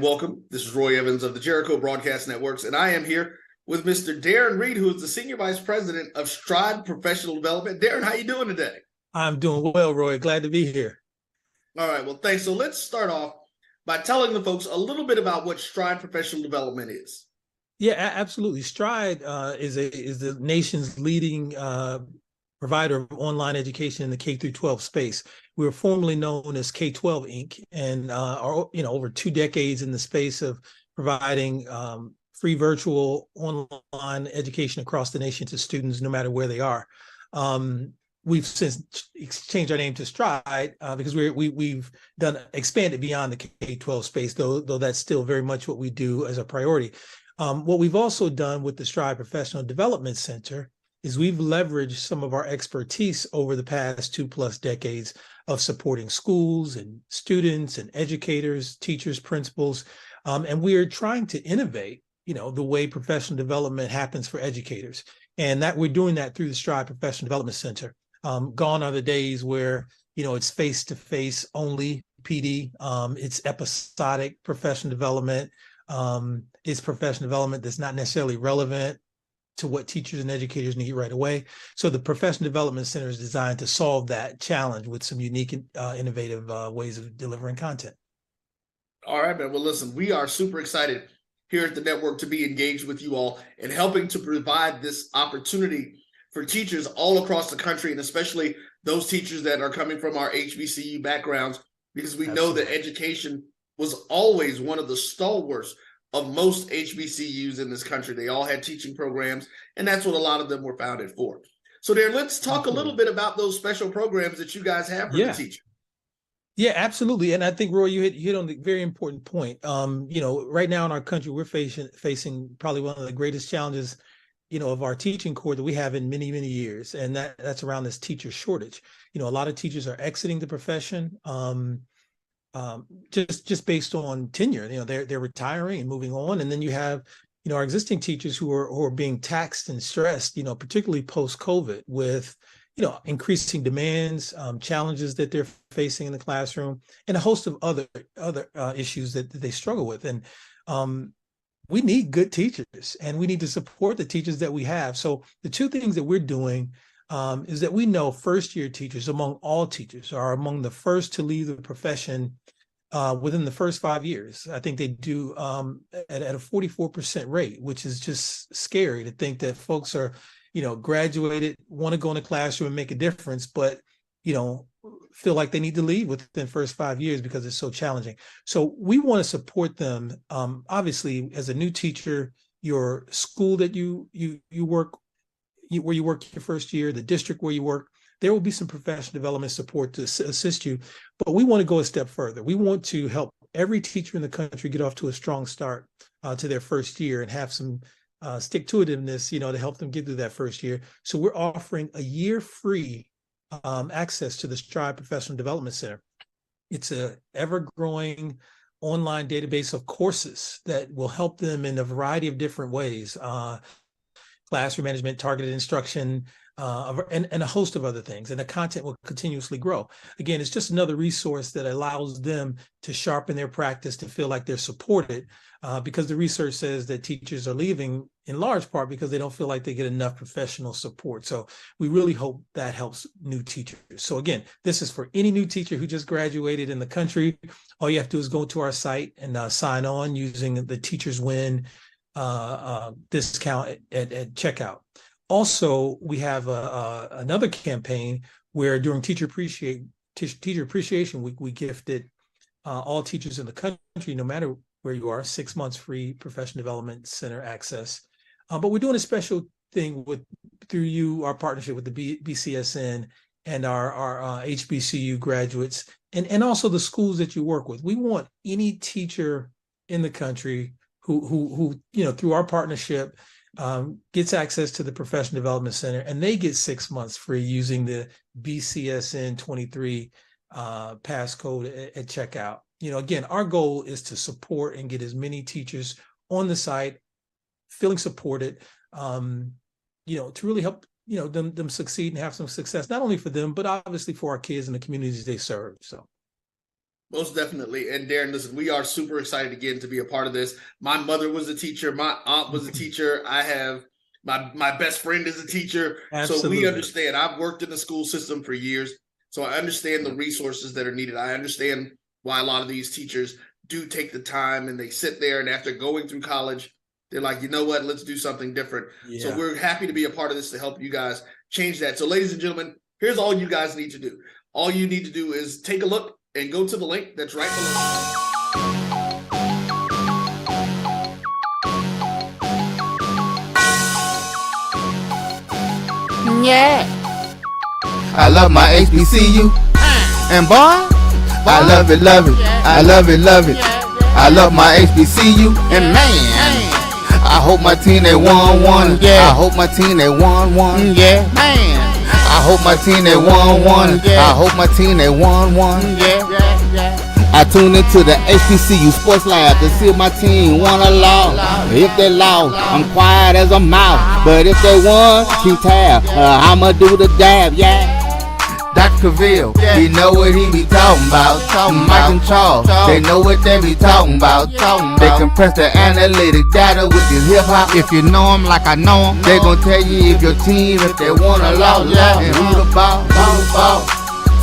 Welcome. This is Roy Evans of the Jericho Broadcast Networks, and I am here with Mr. Darren Reed, who is the Senior Vice President of Stride Professional Development. Darren, how you doing today? I'm doing well, Roy. Glad to be here. All right, well, thanks. So let's start off by telling the folks a little bit about what Stride Professional Development is. Yeah, absolutely. Stride is the nation's leading provider of online education in the K through 12 space. We were formerly known as K-12 Inc. and are over 2 decades in the space of providing free virtual online education across the nation to students, no matter where they are. We've since changed our name to Stride because we've expanded beyond the K-12 space, though that's still very much what we do as a priority. What we've also done with the Stride Professional Development Center is we've leveraged some of our expertise over the past 2+ decades of supporting schools and students and educators, teachers, principals, and we are trying to innovate, the way professional development happens for educators, and that we're doing that through the Stride Professional Development Center. Gone are the days where it's face-to-face only PD. It's episodic professional development. It's professional development that's not necessarily relevant to what teachers and educators need right away. So the Professional Development Center is designed to solve that challenge with some unique and innovative ways of delivering content. All right, man. Well, listen, we are super excited here at the network to be engaged with you all and helping to provide this opportunity for teachers all across the country, and especially those teachers that are coming from our HBCU backgrounds, because we know that education was always one of the stalwarts of most HBCUs in this country. They all had teaching programs, and that's what a lot of them were founded for. So there, let's talk a little bit about those special programs that you guys have for the teacher. Yeah, absolutely. And I think, Roy, you hit on the very important point. Right now in our country, we're facing probably one of the greatest challenges, of our teaching corps that we have in many, many years. And that's around this teacher shortage. A lot of teachers are exiting the profession. Just based on tenure, they're retiring and moving on, and then you have, our existing teachers who are being taxed and stressed, particularly post-COVID, with increasing demands, challenges that they're facing in the classroom, and a host of other issues that they struggle with. And we need good teachers, and we need to support the teachers that we have. So the two things that we're doing is that we know first-year teachers, among all teachers, are among the first to leave the profession within the first 5 years. I think they do at a 44% rate, which is just scary to think that folks are, graduated, want to go in the classroom and make a difference, but, feel like they need to leave within the first 5 years because it's so challenging. So we want to support them. Obviously, as a new teacher, your school that you work where you work your first year, the district where you work, there will be some professional development support to assist you. But we want to go a step further. We want to help every teacher in the country get off to a strong start to their first year and have some stick-to-itiveness, to help them get through that first year. So we're offering a year free access to the Stride Professional Development Center. It's an ever-growing online database of courses that will help them in a variety of different ways. Classroom management, targeted instruction, and a host of other things. And the content will continuously grow. Again, it's just another resource that allows them to sharpen their practice, to feel like they're supported, because the research says that teachers are leaving in large part because they don't feel like they get enough professional support. So we really hope that helps new teachers. So again, this is for any new teacher who just graduated in the country. All you have to do is go to our site and sign on using the Teachers Win discount at checkout. Also, we have another campaign where during Teacher Appreciation Week, we gifted all teachers in the country, no matter where you are, 6 months free Professional Development Center access. But we're doing a special thing through our partnership with the BCSN and our HBCU graduates, and also the schools that you work with. We want any teacher in the country who through our partnership gets access to the Professional Development Center, and they get 6 months free using the BCSN 23 passcode at checkout. Again, our goal is to support and get as many teachers on the site feeling supported, to really help them succeed and have some success, not only for them, but obviously for our kids and the communities they serve. So Most definitely. And Darren, listen, we are super excited again to be a part of this. My mother was a teacher. My aunt was a teacher. I have my best friend is a teacher. Absolutely. So we understand. I've worked in the school system for years. So I understand the resources that are needed. I understand why a lot of these teachers do take the time and they sit there, and after going through college, they're like, you know what, let's do something different. Yeah. So we're happy to be a part of this to help you guys change that. So ladies and gentlemen, here's all you guys need to do. All you need to do is take a look and go to the link that's right below. Yeah. I love my HBCU. And boy, I love it, love it. I love it, love it. I love my HBCU. And man, I hope my team they won. Yeah. I hope my team they won. Yeah. Man, I hope my team they won. I hope my team they won. Yeah. I tune into the HBCU Sports Lab to see if my team won or lost. If they lost, I'm quiet as a mouse. But if they won, keep tab. I'ma do the dab, yeah. Dr. Cavil, he know what he be talking about. Mike and Charles, they know what they be talking about. They compress the analytic data with this hip hop. If you know them like I know them, they gon' tell you if your team, if they won or lost, and who the ball.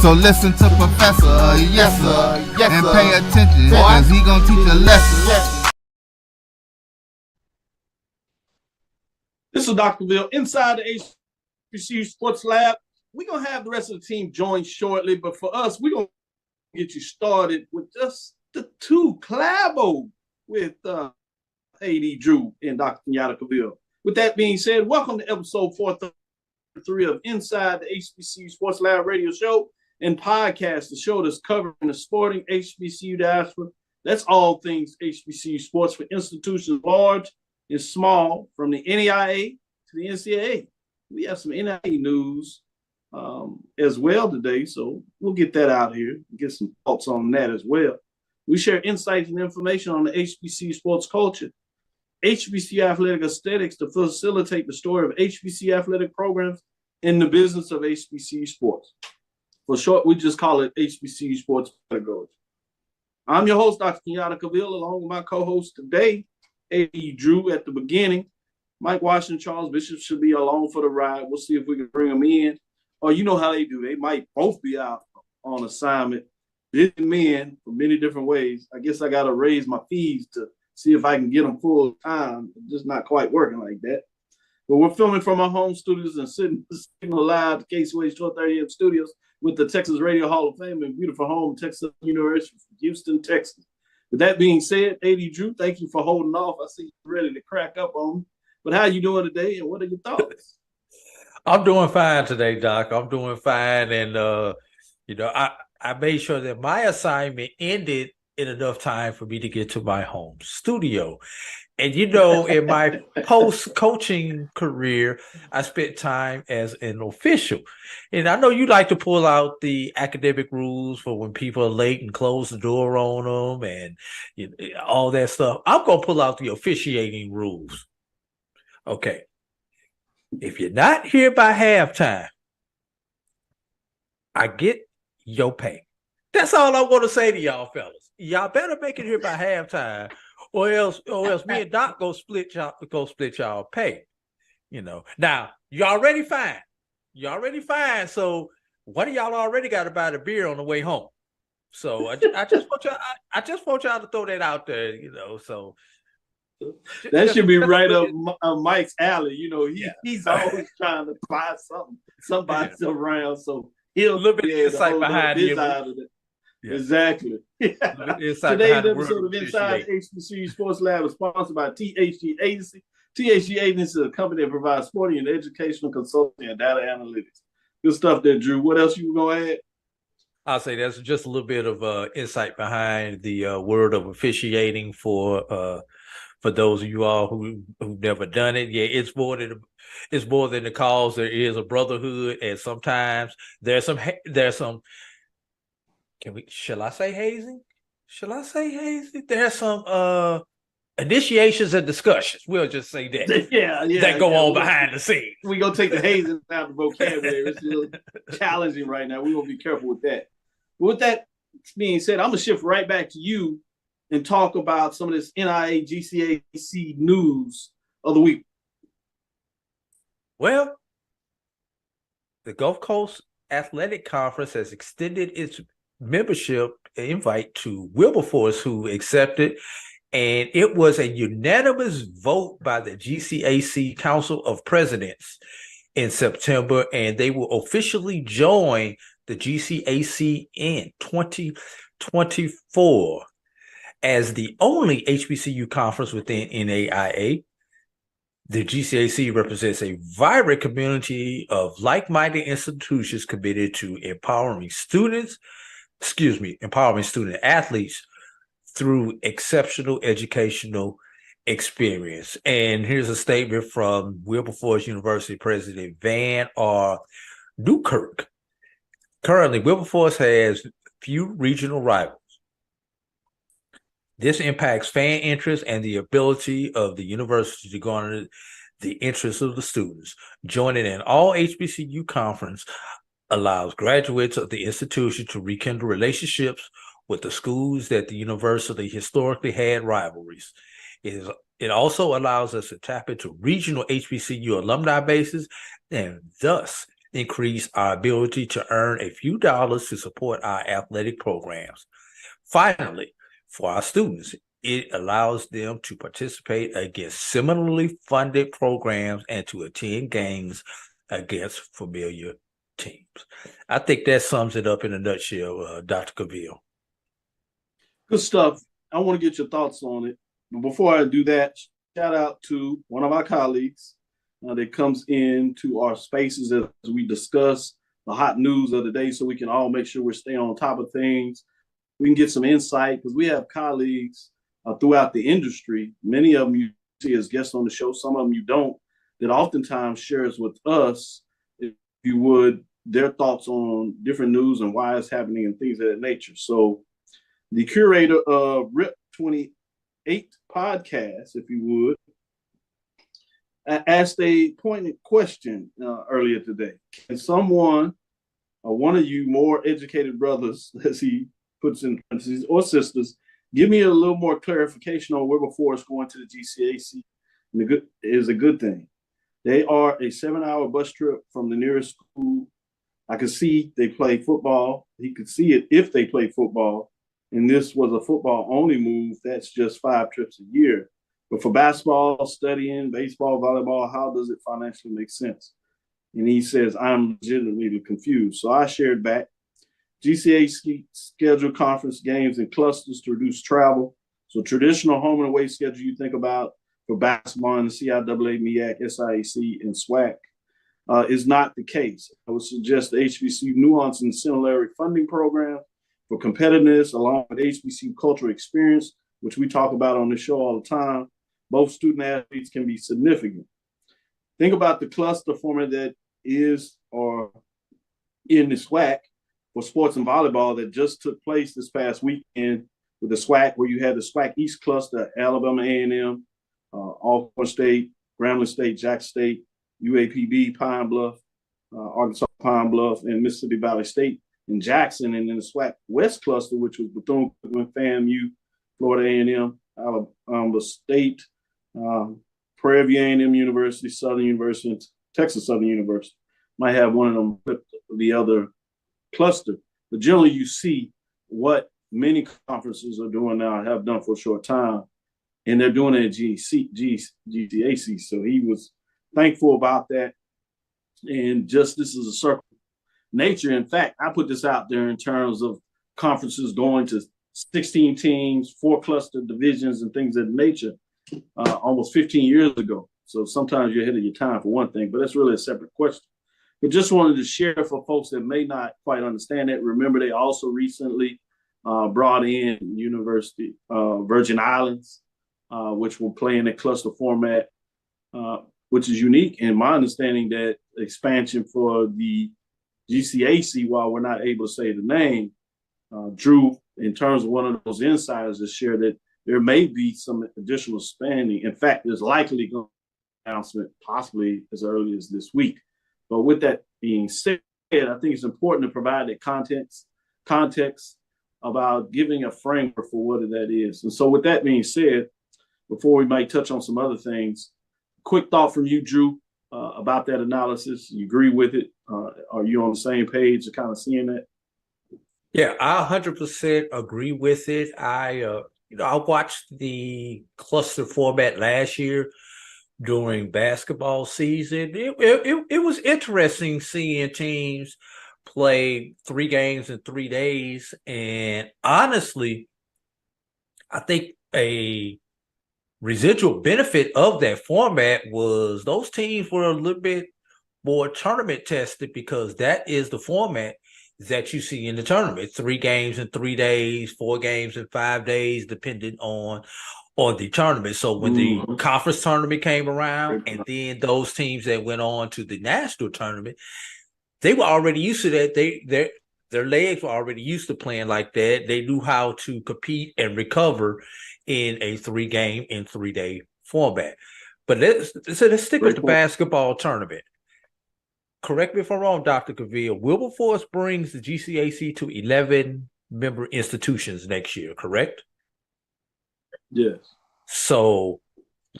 So listen to Professor, yes sir, and pay attention, cause he gon' teach a lesson. This is Dr. Cavil inside the HBCU Sports Lab. We're going to have the rest of the team join shortly, but for us, we're going to get you started with just the two collabo with AD Drew and Dr. Kenyatta Cavil. With that being said, welcome to episode 433 of Inside the HBCU Sports Lab radio show and podcast, the show that's covering the sporting HBCU diaspora. That's all things HBCU sports for institutions large and small, from the NAIA to the NCAA. We have some NAIA news as well today, so we'll get that out here, get some thoughts on that as well. We share insights and information on the HBCU sports culture, HBCU athletic aesthetics to facilitate the story of HBCU athletic programs in the business of HBCU sports. For short, we just call it HBCU sports pedagogy. I'm your host, Dr. Kenyatta Cavil, along with my co-host today, A.E. Drew at the beginning. Mike Washington, Charles Bishop should be along for the ride. We'll see if we can bring them in. Or you know how they do. They might both be out on assignment, busy men for many different ways. I guess I got to raise my fees to see if I can get them full time. It's just not quite working like that. But we're filming from our home studios and sitting live to KCWA's 1230 AM studios with the Texas Radio Hall of Fame and beautiful home, Texas University, Houston, Texas. With that being said, A.D. Drew, thank you for holding off. I see you're ready to crack up on me. But how you doing today, and what are your thoughts? I'm doing fine today, Doc. I'm doing fine. And, I made sure that my assignment ended in enough time for me to get to my home studio. And, in my post-coaching career, I spent time as an official. And I know you like to pull out the academic rules for when people are late and close the door on them and all that stuff. I'm going to pull out the officiating rules. Okay. If you're not here by halftime, I get your pay. That's all I want to say to y'all fellas. Y'all better make it here by halftime, or else me and Doc go split y'all pay. Now you already fine. So one of y'all already got to buy the beer on the way home. So I just want y'all to throw that out there. So. That should be right up Mike's alley. He's always trying to buy somebody's around, so he'll a little bit of insight behind it. Yeah. Exactly. Today's episode of Inside HBCU Sports Lab is sponsored by THG Agency. THG Agency is a company that provides sporting and educational consulting and data analytics. Good stuff there, Drew. What else you were going to add? I'll say that's just a little bit of insight behind the word of officiating for those of you all who've never done it. Yeah, it's more than the cause. There is a brotherhood, and sometimes there's some. Shall I say hazing? There's some initiations and discussions. We'll just say that. Yeah. That go on behind the scenes. We're gonna take the hazing out of the vocabulary. It's a little challenging right now. We're gonna be careful with that. With that being said, I'm gonna shift right back to you and talk about some of this NIA GCAC news of the week. Well, the Gulf Coast Athletic Conference has extended its membership invite to Wilberforce, who accepted, and it was a unanimous vote by the GCAC Council of Presidents in September, and they will officially join the GCAC in 2024 as the only HBCU conference within NAIA. The GCAC represents a vibrant community of like-minded institutions committed to empowering student athletes through exceptional educational experience. And here's a statement from Wilberforce University President Van R. Newkirk. Currently, Wilberforce has few regional rivals. This impacts fan interest and the ability of the university to garner the interest of the students. Joining an all HBCU conference allows graduates of the institution to rekindle relationships with the schools that the university historically had rivalries. It also allows us to tap into regional HBCU alumni bases and thus increase our ability to earn a few dollars to support our athletic programs. Finally, for our students, it allows them to participate against similarly funded programs and to attend games against familiar teams. I think that sums it up in a nutshell, Dr. Cavil. Good stuff. I want to get your thoughts on it. But before I do that, shout out to one of our colleagues that comes into our spaces as we discuss the hot news of the day so we can all make sure we're staying on top of things. We can get some insight because we have colleagues throughout the industry. Many of them you see as guests on the show, some of them you don't, that oftentimes shares with us, if you would, their thoughts on different news and why it's happening and things of that nature. So the curator of RIP 28 podcast, if you would, asked a pointed question earlier today. Can someone, one of you more educated brothers, as he puts in parentheses, or sisters, give me a little more clarification on Wilberforce going to the GCAC? And it is a good thing. They are a 7-hour bus trip from the nearest school. I could see they play football. He could see it if they play football. And this was a football-only move. That's just 5 trips a year. But for basketball, studying, baseball, volleyball, how does it financially make sense? And he says, I'm legitimately confused. So I shared back. GCAC scheduled conference games in clusters to reduce travel. So traditional home and away schedule you think about for basketball and the CIAA, MEAC, SIAC, and SWAC is not the case. I would suggest the HBCU nuance and similarity funding program for competitiveness along with HBCU cultural experience, which we talk about on the show all the time. Both student athletes can be significant. Think about the cluster format that is or in the SWAC for sports and volleyball that just took place this past weekend with the SWAC, where you had the SWAC East cluster, Alabama A&M, Alcorn State, Grambling State, Jackson State, UAPB, Pine Bluff, Arkansas Pine Bluff, and Mississippi Valley State in Jackson, and then the SWAC West cluster, which was Bethune-Cookman, FAMU, Florida A&M, Alabama State, Prairie View A&M University, Southern University, and Texas Southern University. Might have one of them flip the other cluster. But generally, you see what many conferences are doing now, have done for a short time, and they're doing it at GCAC. So he was thankful about that. And just this is a circle nature. In fact, I put this out there in terms of conferences going to 16 teams, 4 cluster divisions, and things of that nature almost 15 years ago. So sometimes you're ahead of your time for one thing, but that's really a separate question. But just wanted to share for folks that may not quite understand it. Remember, they also recently brought in University Virgin Islands, which will play in a cluster format, which is unique. And my understanding that expansion for the GCAC, while we're not able to say the name, Drew, in terms of one of those insiders, to share that there may be some additional expanding. In fact, there's likely going to be an announcement possibly as early as this week. But with that being said, I think it's important to provide that context about giving a framework for what that is. And so with that being said, before we might touch on some other things, quick thought from you, Drew, about that analysis. You agree with it? Are you on the same page of kind of seeing that? Yeah, I 100% agree with it. I watched the cluster format last year during basketball season. It was interesting seeing teams play 3 games in 3 days. And honestly, I think a residual benefit of that format was those teams were a little bit more tournament tested, because that is the format that you see in the tournament: 3 games in 3 days, 4 games in 5 days, depending on the tournament. So when the conference tournament came around, and then those teams that went on to the national tournament, they were already used to that. Their legs were already used to playing like that. They knew how to compete and recover in a 3-game in 3-day format. But let's stick with the basketball tournament. Correct me if I'm wrong, Dr. Cavil. Wilberforce brings the GCAC to 11 member institutions next year, correct? Yes. So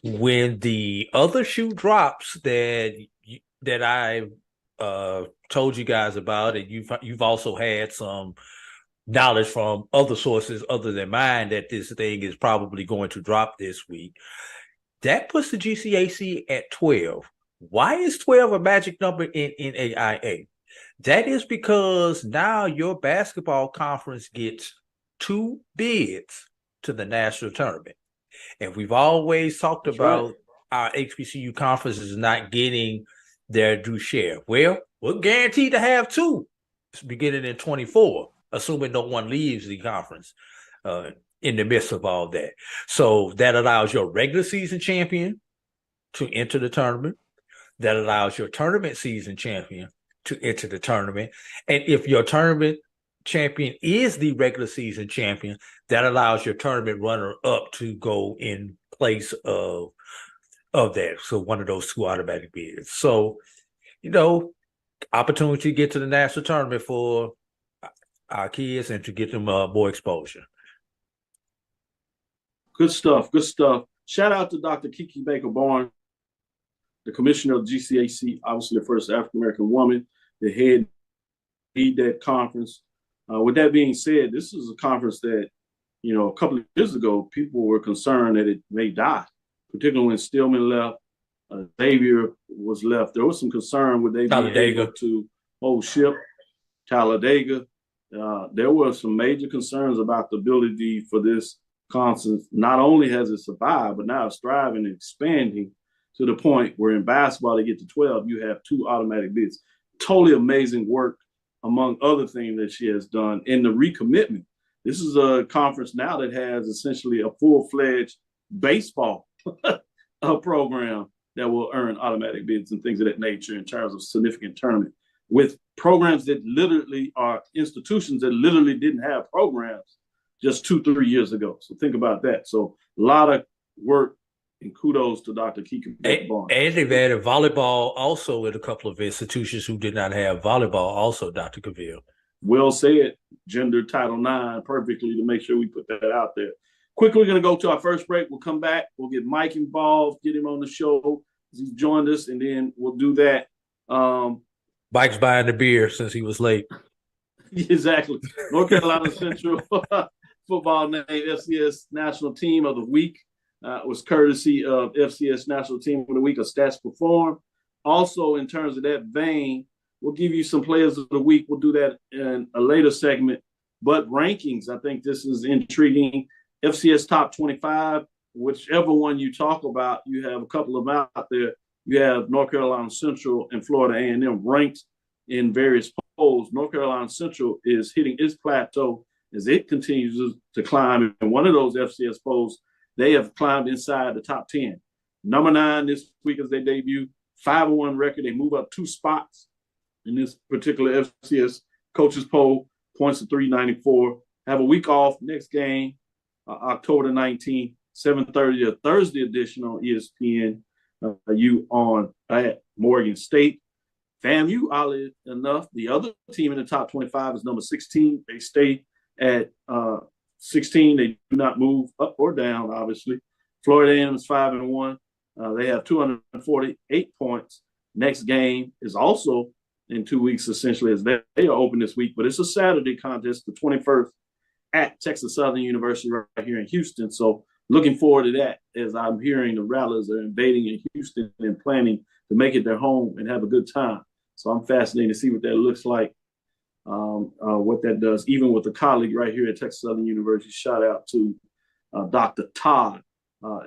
when the other shoe drops that I told you guys about, and you've also had some knowledge from other sources other than mine that this thing is probably going to drop this week, that puts the GCAC at 12. Why is 12 a magic number in NAIA? That is because now your basketball conference gets 2 bids to the national tournament. And we've always talked about our HBCU conferences not getting their due share. Well, we're guaranteed to have 2 beginning in 24, assuming no one leaves the conference in the midst of all that. So that allows your regular season champion to enter the tournament. That allows your tournament season champion to enter the tournament. And if your tournament champion is the regular season champion, that allows your tournament runner-up to go in place of that. So one of those 2 automatic bids. So, opportunity to get to the national tournament for our kids and to get them more exposure. Good stuff. Good stuff. Shout out to Dr. Kiki Baker-Barnes, the commissioner of the GCAC, obviously the first African-American woman, the head lead that conference. With that being said, this is a conference that, a couple of years ago, people were concerned that it may die, particularly when Stillman left, Xavier was left. There was some concern would they be able to hold ship, Talladega. There were some major concerns about the ability for this conference. Not only has it survived, but now it's thriving and expanding to the point where in basketball, they get to 12, you have 2 automatic bids. Totally amazing work, among other things that she has done. In the recommitment, this is a conference now that has essentially a full-fledged baseball program that will earn automatic bids and things of that nature in terms of significant tournament, with programs that literally are institutions that literally didn't have programs just 2-3 years ago. So think about that. So a lot of work. And kudos to Dr. Kiki Barnes. And they've added volleyball also in a couple of institutions who did not have volleyball also, Dr. Cavil. Well said. Gender Title IX perfectly to make sure we put that out there. Quickly, we're going to go to our first break. We'll come back. We'll get Mike involved, get him on the show. He's joined us, and then we'll do that. Mike's buying the beer since he was late. Exactly. North Carolina Central football named FCS National Team of the Week. Was courtesy of FCS National Team of the Week, a Stats Perform. Also, in terms of that vein, we'll give you some players of the week. We'll do that in a later segment. But rankings, I think this is intriguing. FCS Top 25, whichever one you talk about, you have a couple of them out there. You have North Carolina Central and Florida A&M ranked in various polls. North Carolina Central is hitting its plateau as it continues to climb. And one of those FCS polls, they have climbed inside the top 10. Number 9 this week as they debut, 5-1 record. They move up 2 spots in this particular FCS coaches poll, points to 394. Have a week off. Next game, October the 19th, 7:30, a Thursday edition on ESPN. You on at Morgan State. FAMU, oddly enough, the other team in the top 25 is number 16. They stay at 16. They do not move up or down, obviously. Florida A&M is 5-1. They have 248 points. Next game is also in 2 weeks, essentially, as they are open this week. But it's a Saturday contest, the 21st, at Texas Southern University right here in Houston. So looking forward to that, as I'm hearing the Rattlers are invading in Houston and planning to make it their home and have a good time. So I'm fascinated to see what that looks like, what that does, even with a colleague right here at Texas Southern University. Shout out to Dr. Todd,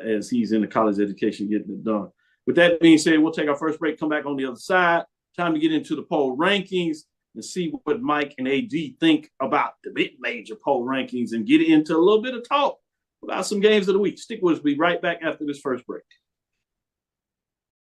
as he's in the college education getting it done. With that being said, we'll take our first break, come back on the other side. Time to get into the poll rankings and see what Mike and AD think about the mid-major poll rankings and get into a little bit of talk about some games of the week. Stick with us. We'll be right back after this first break.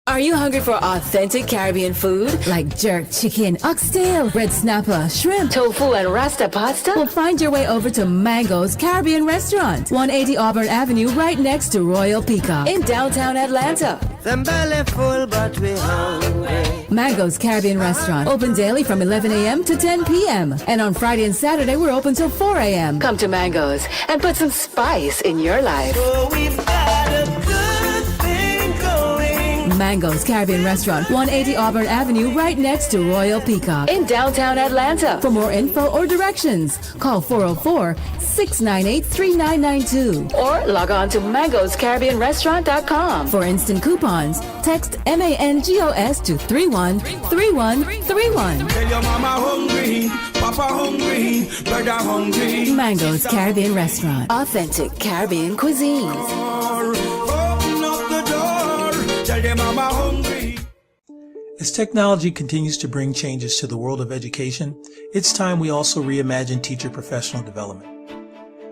Are you hungry for authentic Caribbean food? Like jerk chicken, oxtail, red snapper, shrimp, tofu, and rasta pasta? Well, find your way over to Mango's Caribbean Restaurant, 180 Auburn Avenue, right next to Royal Peacock in downtown Atlanta. Them belly full, but we hungry. Mango's Caribbean Restaurant, open daily from 11 a.m. to 10 p.m. And on Friday and Saturday, we're open till 4 a.m. Come to Mango's and put some spice in your life. So we've got a good thing going. Mango's Caribbean Restaurant, 180 Auburn Avenue, right next to Royal Peacock in downtown Atlanta. For more info or directions, call 404-698-3992 or log on to mangoscaribbeanrestaurant.com. For instant coupons, text MANGOS to 313131. Tell your mama hungry, papa hungry, brother hungry. Mango's Caribbean Restaurant, authentic Caribbean cuisines. Open up the door, tell your mama hungry. As technology continues to bring changes to the world of education, it's time we also reimagine teacher professional development.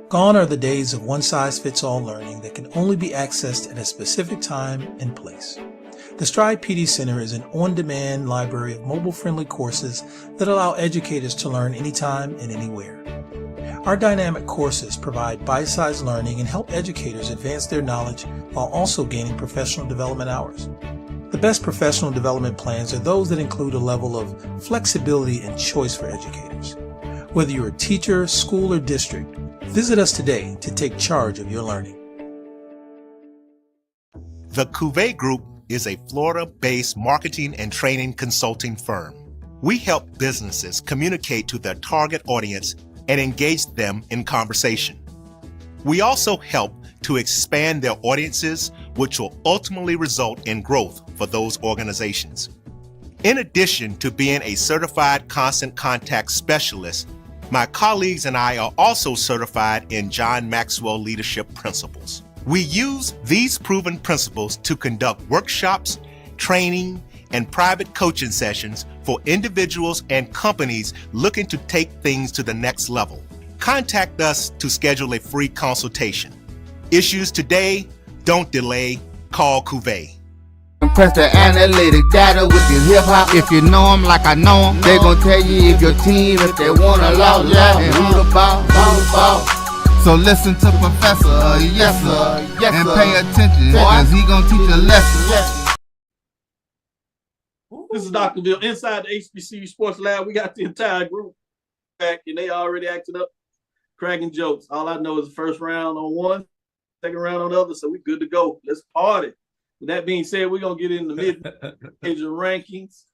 Gone are the days of one-size-fits-all learning that can only be accessed at a specific time and place. The Stride PD Center is an on-demand library of mobile-friendly courses that allow educators to learn anytime and anywhere. Our dynamic courses provide bite-sized learning and help educators advance their knowledge while also gaining professional development hours. The best professional development plans are those that include a level of flexibility and choice for educators. Whether you're a teacher, school, or district, visit us today to take charge of your learning. The Cavil Group is a Florida-based marketing and training consulting firm. We help businesses communicate to their target audience and engage them in conversation. We also help to expand their audiences, which will ultimately result in growth for those organizations. In addition to being a certified constant contact specialist, my colleagues and I are also certified in John Maxwell Leadership Principles. We use these proven principles to conduct workshops, training, and private coaching sessions for individuals and companies looking to take things to the next level. Contact us to schedule a free consultation. Issues today, don't delay, call Cavil. Press the analytic data with your hip hop. If you know them like I know them, they gon' tell you if your team, if they want a lot, and who the ball. So listen to Professor, yes sir, and pay attention, cause he gon' teach a lesson. This is Dr. Bill inside the HBCU Sports Lab. We got the entire group back, and they already acted up, cracking jokes. All I know is the first round on one, second round on the other, so we good to go. Let's party. With that being said, we're going to get in the mid-major rankings.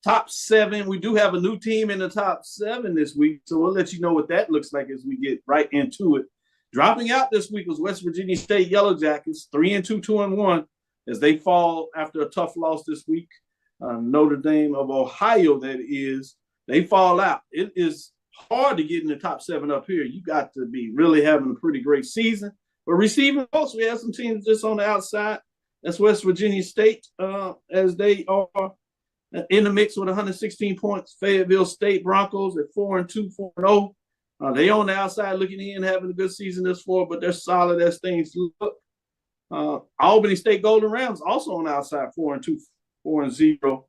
Top 7. We do have a new team in the top 7 this week, so we'll let you know what that looks like as we get right into it. Dropping out this week was West Virginia State Yellow Jackets, 3-2, 2-1, as they fall after a tough loss this week. Notre Dame of Ohio, that is, they fall out. It is hard to get in the top 7 up here. You got to be really having a pretty great season. But receiving votes, we have some teams just on the outside. That's West Virginia State, as they are in the mix with 116 points. Fayetteville State Broncos at 4-2, 4-0. They on the outside looking in, having a good season this far, but they're solid as things look. Albany State Golden Rams also on the outside, 4-2, 4-0.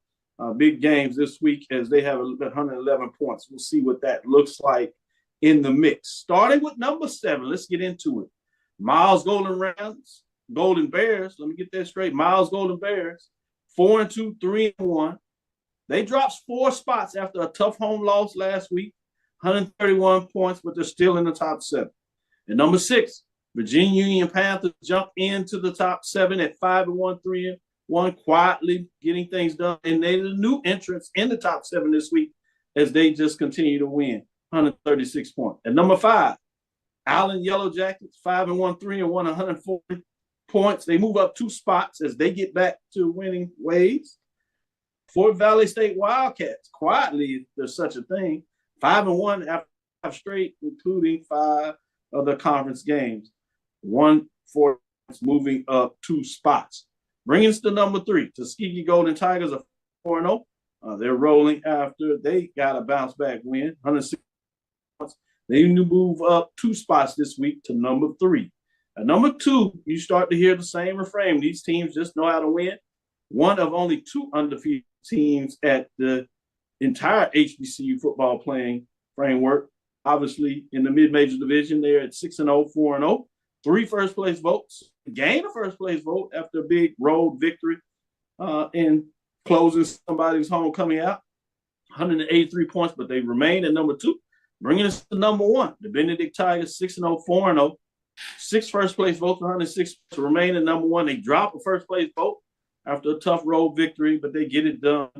Big games this week as they have 111 points. We'll see what that looks like in the mix. Starting with number 7, let's get into it. Miles Golden Rams. Golden Bears, let me get that straight. Miles Golden Bears, 4-2, 3-1. They dropped 4 spots after a tough home loss last week. 131 points, but they're still in the top 7. And number 6, Virginia Union Panthers jump into the top 7 at 5-1, 3-1, quietly getting things done. And they're the new entrants in the top 7 this week as they just continue to win, 136 points. And number 5, Allen Yellow Jackets, 5-1, 3-1, 140 points. They move up 2 spots as they get back to winning ways. Fort Valley State Wildcats, quietly, if there's such a thing, 5-1 after 5 straight, including 5 of the conference games. 1 4 moving up 2 spots. Bringing us to number 3, Tuskegee Golden Tigers are 4-0. They're rolling after they got a bounce back win, 106 points. They move up 2 spots this week to number 3. At number 2, you start to hear the same refrain. These teams just know how to win. One of only 2 undefeated teams at the entire HBCU football playing framework. Obviously, in the mid-major division, they're at 6-0, 4-0. 3 first-place votes. Gained a first-place vote after a big road victory in closing somebody's homecoming out. 183 points, but they remain at number 2. Bringing us to number 1, the Benedict Tigers, 6-0, 4-0. 6 first-place votes, 106 to remain at number 1. They drop a first-place vote after a tough road victory, but they get it done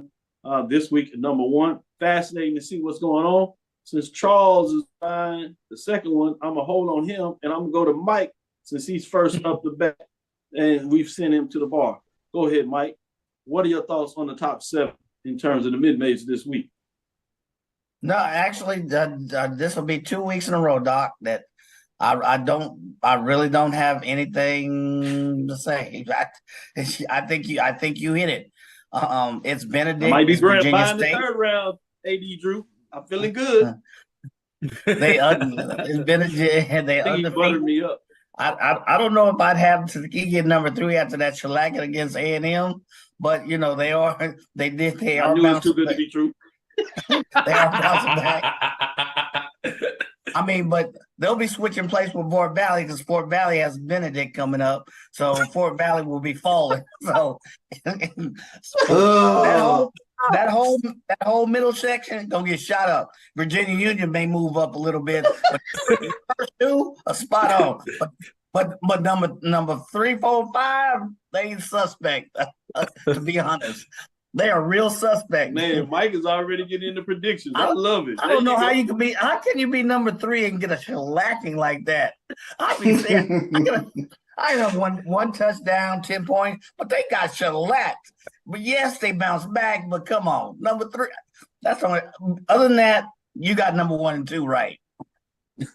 this week at number 1. Fascinating to see what's going on. Since Charles is fine, the second one, I'm going to hold on him, and I'm going to go to Mike since he's first up the bat, and we've sent him to the bar. Go ahead, Mike. What are your thoughts on the top 7 in terms of the mid-major this week? No, actually, this will be 2 weeks in a row, Doc, that I really don't have anything to say. I think you hit it. It's Benedict. Might be Virginia State. The 3rd round, AD Drew. I'm feeling good. It's Benedict. They buttered me up. I don't know if I'd have Tuskegee at number 3 after that shellacking against A&M, but you know they are. I knew it's too good to be true. They are bouncing back. I mean, but they'll be switching place with Fort Valley because Fort Valley has Benedict coming up, so Fort Valley will be falling. So that whole middle section gonna get shot up. Virginia Union may move up a little bit, but the first 2 are spot on. But number 3, 4, 5, they suspect. To be honest. They are real suspect. Man, Mike is already getting into predictions. I love it. I don't know how you can be. How can you be number 3 and get a shellacking like that? I mean, I have one touchdown, 10 points, but they got shellacked. But yes, they bounced back. But come on, number 3. That's only. Other than that, you got number 1 and 2 right.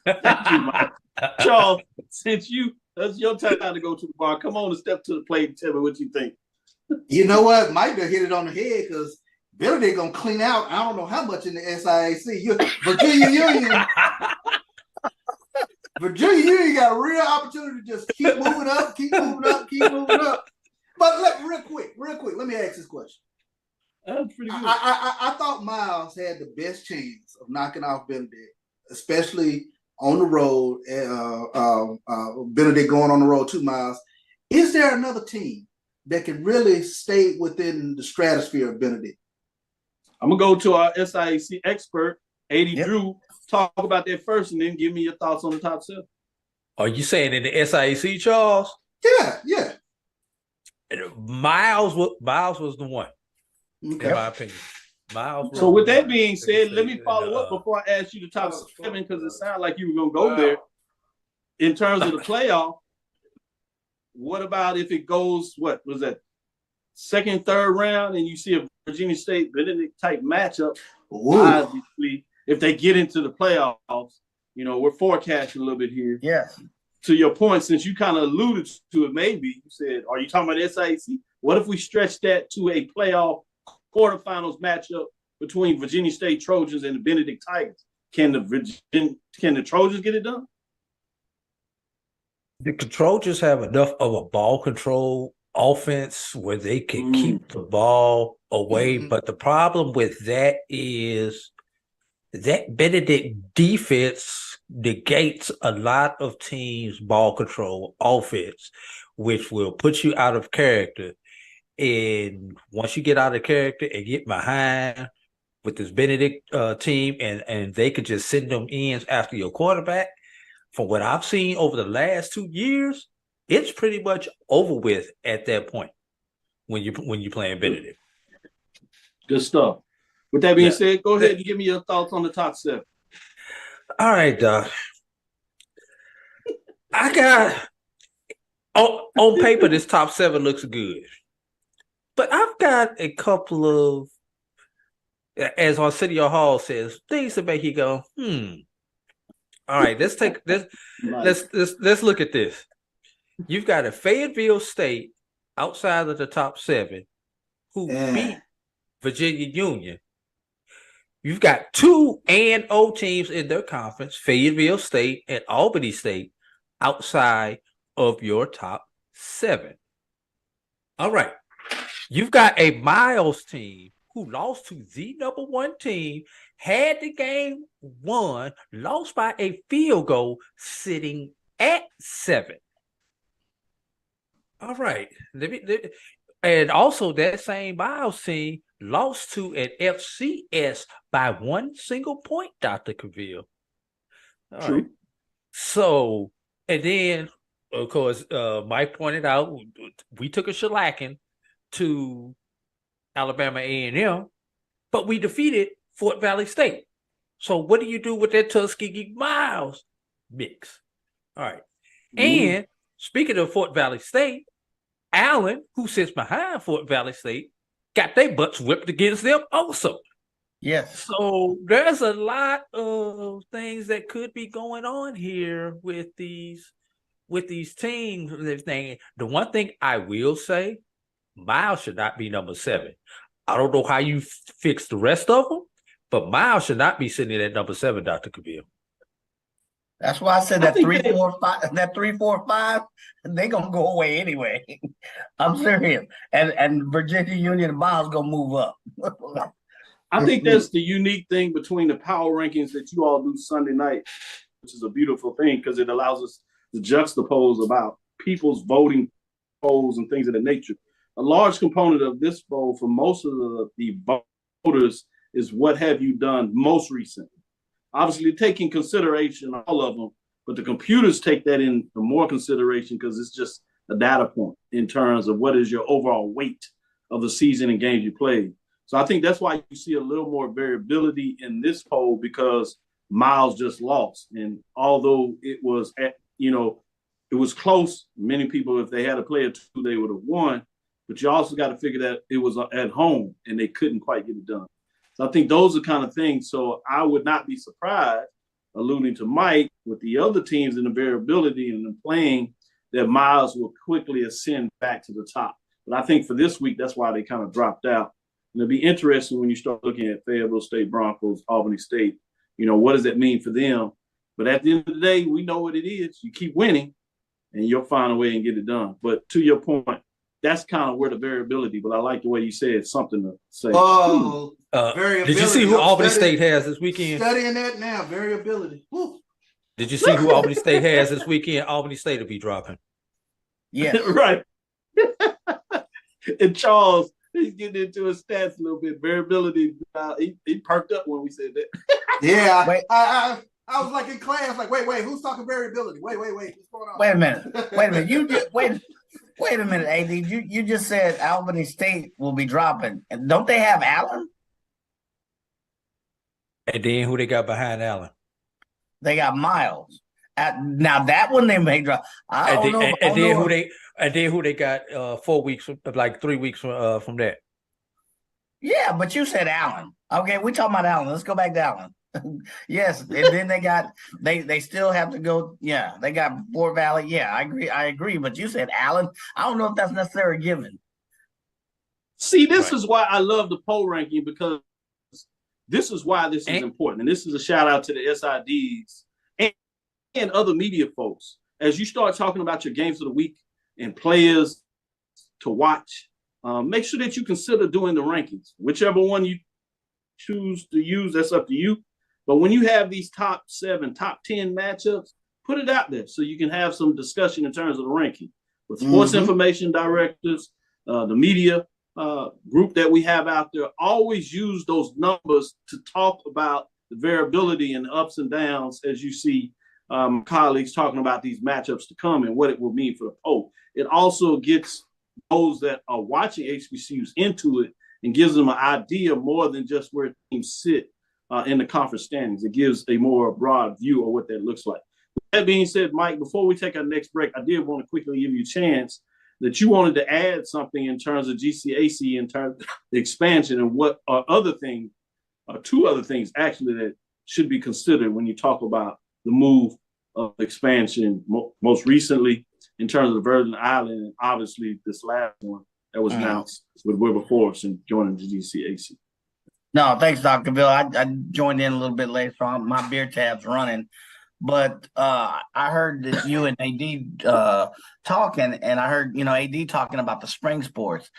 Thank you, Mike. Charles, since that's your time to go to the bar. Come on and step to the plate and tell me what you think. You know what? Mike done hit it on the head because Benedict gonna clean out. I don't know how much in the SIAC. Virginia Union. Virginia Union got a real opportunity to just keep moving up, keep moving up, keep moving up. But real quick, let me ask this question. That's pretty good. I thought Miles had the best chance of knocking off Benedict, especially on the road. Benedict going on the road 2 miles. Is there another team that can really stay within the stratosphere of Benedict? I'm going to go to our SIAC expert, AD Drew, talk about that first and then give me your thoughts on the top 7. Are you saying in the SIAC, Charles? Yeah. Miles was the one, in my opinion. Miles. So with that being said, let me follow up before I ask you the top 7 because it sounded like you were going to go there. In terms of the playoff, what about if it goes, what was that, 2nd, 3rd round, and you see a Virginia State Benedict type matchup? Obviously, if they get into the playoffs, you know, we're forecasting a little bit here. Yes. To your point, since you kind of alluded to it, maybe you said, are you talking about SIAC? What if we stretch that to a playoff quarterfinals matchup between Virginia State Trojans and the Benedict Tigers? Can the Trojans get it done? The Trojans have enough of a ball control offense where they can keep the ball away. But the problem with that is that Benedict defense negates a lot of teams' ball control offense, which will put you out of character. And once you get out of character and get behind, with this Benedict team, and they could just send them ends after your quarterback. From what I've seen over the last 2 years, it's pretty much over with at that point when you're playing Benedict. Good stuff. With that being said, go ahead and give me your thoughts on the top 7. All right, Doc. I got on paper this top 7 looks good, but I've got a couple of, as our City Hall says, things to make you go, All right, let's take this. Let's look at this. You've got a Fayetteville State outside of the top 7 who beat Virginia Union. You've got 2 A&O teams in their conference, Fayetteville State and Albany State, outside of your top 7. All right. You've got a Miles team who lost to the number 1 team, had the game won, lost by a field goal, sitting at 7. All right. And also that same Miles team lost to an FCS by 1 single point, Dr. Cavil. All right. So, and then, of course, Mike pointed out, we took a shellacking to Alabama A&M, but we defeated Fort Valley State. So what do you do with that Tuskegee Miles mix? All right. And speaking of Fort Valley State, Allen, who sits behind Fort Valley State, got their butts whipped against them also. Yes. So there's a lot of things that could be going on here with these teams and everything. The one thing I will say, Miles should not be number 7. I don't know how you fix the rest of them, but Miles should not be sitting at number 7, Dr. Cavil. That's why I said that 3, 4, 5, that 3, 4, 5, they gonna go away anyway. I'm serious. And Virginia Union and Miles gonna move up. I think that's the unique thing between the power rankings that you all do Sunday night, which is a beautiful thing because it allows us to juxtapose about people's voting polls and things of that nature. A large component of this poll for most of the voters is what have you done most recently. Obviously, taking consideration all of them, but the computers take that into more consideration because it's just a data point in terms of what is your overall weight of the season and games you played. So I think that's why you see a little more variability in this poll because Miles just lost. And although it was it was close, many people, if they had a player 2, they would have won. But you also got to figure that it was at home and they couldn't quite get it done. So I think those are kind of things. So I would not be surprised, alluding to Mike, with the other teams and the variability and the playing, that Miles will quickly ascend back to the top. But I think for this week, that's why they kind of dropped out. And it'll be interesting when you start looking at Fayetteville State Broncos, Albany State. What does that mean for them? But at the end of the day, we know what it is. You keep winning, and you'll find a way and get it done. But to your point, that's kind of where the variability, but I like the way you said something to say. Variability. Did you see who Albany State has this weekend? Studying that now, variability. Woo. Did you see who Albany State has this weekend? Albany State will be dropping. Yeah. Right. And Charles, he's getting into his stats a little bit. Variability, he perked up when we said that. Yeah. I was like in class, like, wait, who's talking variability? Wait, what's going on? Wait a minute. You just wait a minute, AD. You just said Albany State will be dropping. And don't they have Allen? And then who they got behind Allen? They got Miles. Now that one they may drop. I don't know. And then who they got 4 weeks, like 3 weeks from that. Yeah, but you said Allen. Okay, we talking about Allen. Let's go back to Allen. Yes, and then they still have to go. Yeah, they got Fort Valley. Yeah, I agree. But you said Allen. I don't know if that's necessarily given. See, this is why I love the poll ranking, because this is why this is important. And this is a shout out to the SIDs and other media folks. As you start talking about your games of the week and players to watch, make sure that you consider doing the rankings. Whichever one you choose to use, that's up to you. But when you have these top 7, top 10 matchups, put it out there so you can have some discussion in terms of the ranking with sports information directors, the media, group that we have out there always use those numbers to talk about the variability and ups and downs as you see colleagues talking about these matchups to come and what it will mean for the poll. It also gets those that are watching HBCUs into it and gives them an idea more than just where teams sit in the conference standings. It gives a more broad view of what that looks like. With that being said, Mike, before we take our next break, I did want to quickly give you a chance that you wanted to add something in terms of GCAC, in terms of the expansion, and what are other things, two other things actually that should be considered when you talk about the move of expansion most recently in terms of the Virgin Island, and obviously this last one that was announced with Wilberforce and joining the GCAC. No, thanks, Dr. Bill. I joined in a little bit late, so my beer tab's running. But I heard that you and AD talking, and I heard, AD talking about the spring sports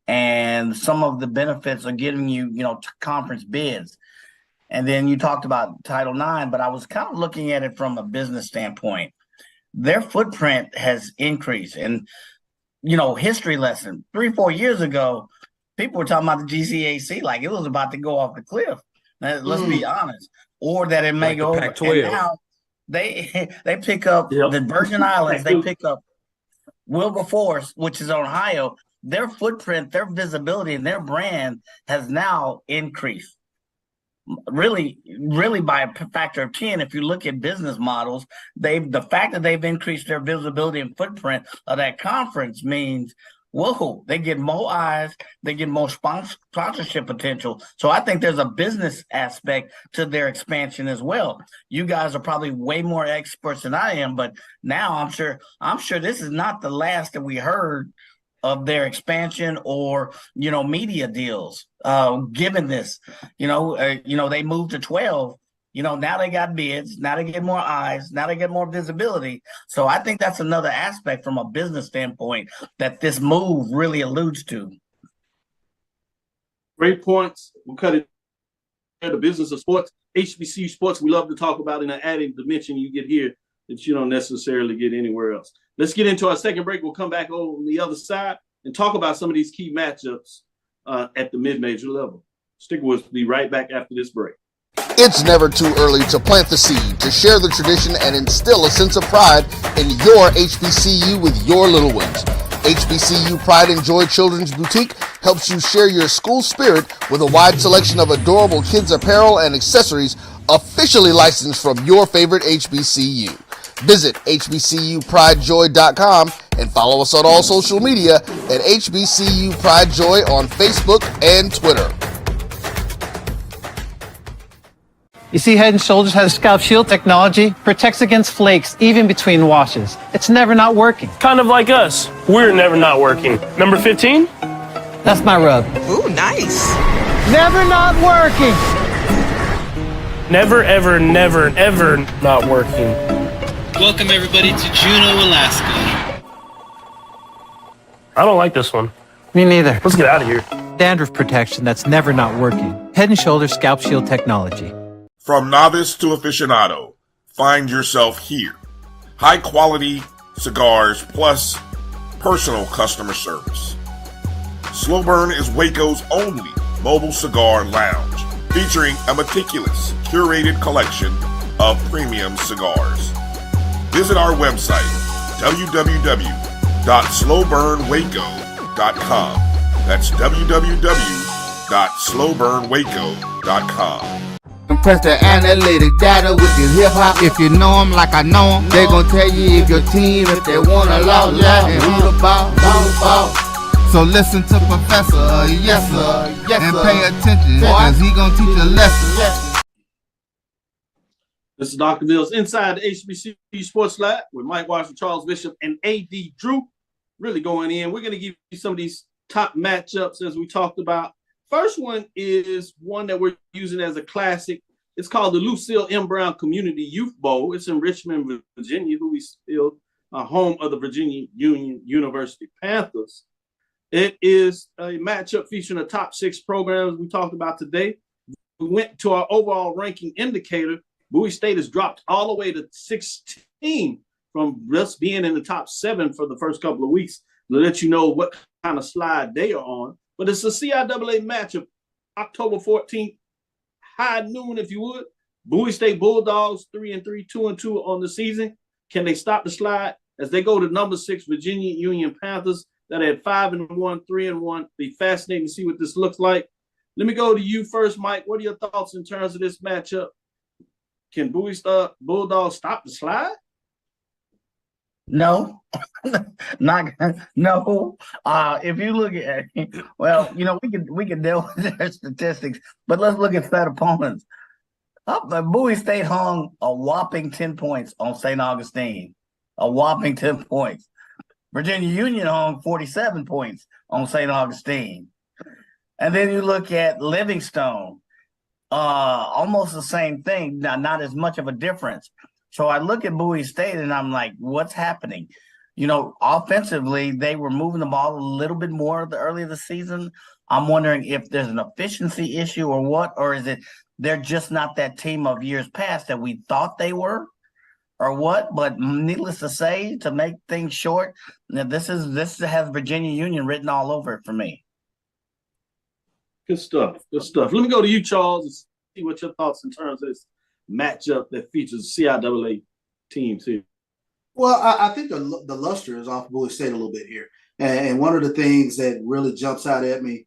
and some of the benefits of getting you, conference bids. And then you talked about Title IX, but I was kind of looking at it from a business standpoint. Their footprint has increased. And, history lesson, 3-4 years ago, people were talking about the GCAC like it was about to go off the cliff. Let's be honest. Or that it may like go over. Pac-12. And now they pick up the Virgin Islands, they pick up Wilberforce, which is Ohio. Their footprint, their visibility, and their brand has now increased. Really by a factor of 10. If you look at business models, the fact that they've increased their visibility and footprint of that conference means, whoa, they get more eyes, they get more sponsorship potential. So I think there's a business aspect to their expansion as well. You guys are probably way more experts than I am, but now I'm sure this is not the last that we heard of their expansion or, media deals. Given this, they moved to 12, now they got bids, now they get more eyes, now they get more visibility. So I think that's another aspect from a business standpoint that this move really alludes to. Great points. We'll cut it. The business of sports, HBCU sports, we love to talk about in an added dimension you get here that you don't necessarily get anywhere else. Let's get into our second break. We'll come back over on the other side and talk about some of these key matchups at the mid-major level. Stick with us. Be right back after this break. It's never too early to plant the seed, to share the tradition, and instill a sense of pride in your HBCU with your little ones. HBCU Pride and Joy Children's Boutique helps you share your school spirit with a wide selection of adorable kids apparel and accessories officially licensed from your favorite HBCU. Visit hbcupridejoy.com and follow us on all social media at HBCU Pride Joy on Facebook and Twitter. You see, Head & Shoulders has scalp shield technology, protects against flakes even between washes. It's never not working. Kind of like us. We're never not working. Number 15? That's my rub. Ooh, nice. Never not working. Never, ever, never, ever not working. Welcome everybody to Juneau, Alaska. I don't like this one. Me neither. Let's get out of here. Dandruff protection that's never not working. Head & Shoulders scalp shield technology. From novice to aficionado, find yourself here. High quality cigars plus personal customer service. Slow Burn is Waco's only mobile cigar lounge, featuring a meticulous, curated collection of premium cigars. Visit our website, www.slowburnwaco.com. That's www.slowburnwaco.com. Press the analytic data with your hip hop. If you know them like I know them, they gon' tell you if your team, if they want to loud and who the ball. So listen to Professor, yes sir, and pay attention, cause he gon' teach a lesson. This is Dr. Bill's Inside the HBCU Sports Lab with Mike Washington, Charles Bishop, and A.D. Drew. Really going in. We're going to give you some of these top matchups as we talked about. First one is one that we're using as a classic. It's called the Lucille M. Brown Community Youth Bowl. It's in Richmond, Virginia, who we still home of the Virginia Union University Panthers. It is a matchup featuring the top 6 programs we talked about today. We went to our overall ranking indicator. Bowie State has dropped all the way to 16 from just being in the top 7 for the first couple of weeks to let you know what kind of slide they are on. But it's a CIAA matchup, October 14th, high noon, if you would. Bowie State Bulldogs, 3-3, 2-2 on the season. Can they stop the slide as they go to number 6 Virginia Union Panthers that had 5-1, 3-1? Be fascinating to see what this looks like. Let me go to you first, Mike. What are your thoughts in terms of this matchup? Can Bowie State Bulldogs stop the slide? No, not no. If you look at, well, we can deal with their statistics, but let's look at Fed opponents. Bowie State hung a whopping 10 points on St. Augustine, a whopping 10 points. Virginia Union hung 47 points on St. Augustine, and then you look at Livingstone, almost the same thing. Not as much of a difference. So I look at Bowie State and I'm like, what's happening? Offensively, they were moving the ball a little bit more early the season. I'm wondering if there's an efficiency issue or what, or is it they're just not that team of years past that we thought they were, or what? But needless to say, to make things short, this has Virginia Union written all over it for me. Good stuff. Good stuff. Let me go to you, Charles, and see what your thoughts in terms of this matchup that features CIAA teams here. Well, I think the luster is off Bowie State a little bit here. And one of the things that really jumps out at me,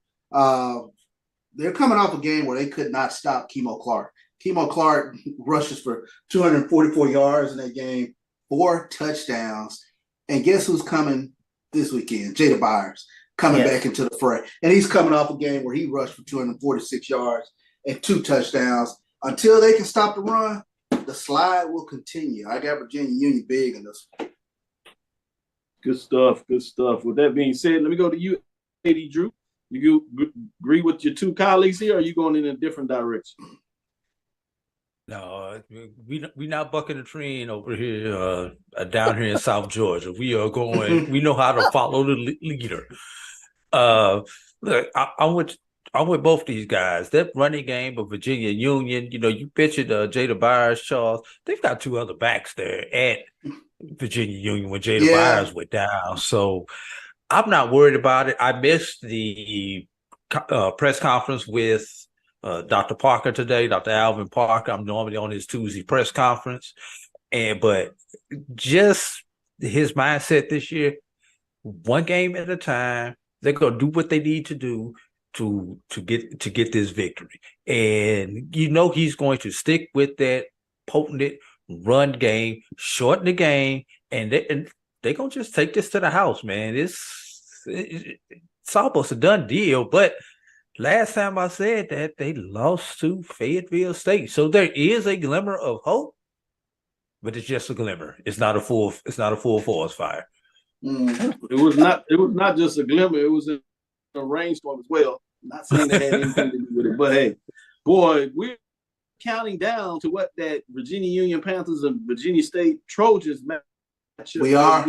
they're coming off a game where they could not stop Kemo Clark. Kemo Clark rushes for 244 yards in that game, 4 touchdowns. And guess who's coming this weekend? Jada Byers coming back into the fray. And he's coming off a game where he rushed for 246 yards and 2 touchdowns. Until they can stop the run, the slide will continue. I got Virginia Union big in this one. Good stuff. Good stuff. With that being said, let me go to you, AD Drew. You agree with your two colleagues here, or are you going in a different direction? No, we not bucking the train over here, down here in South Georgia. We are going. We know how to follow the leader. Look, I'm with both these guys. That running game of Virginia Union, you pictured Jada Byers, Charles. They've got 2 other backs there at Virginia Union when Jada Byers went down. So I'm not worried about it. I missed the press conference with Dr. Parker today, Dr. Alvin Parker. I'm normally on his Tuesday press conference. But just his mindset this year, one game at a time, they're going to do what they need to do to get this victory. And he's going to stick with that potent run game, shorten the game, and they're going to just take this to the house, man. It's almost a done deal, but last time I said that, they lost to Fayetteville State. So there is a glimmer of hope, but it's just a glimmer. It's not a full forest fire. It was not just a glimmer, it was a rainstorm as well. Not saying that had anything to do with it, but hey, boy, we're counting down to what that Virginia Union Panthers and Virginia State Trojans matchup we are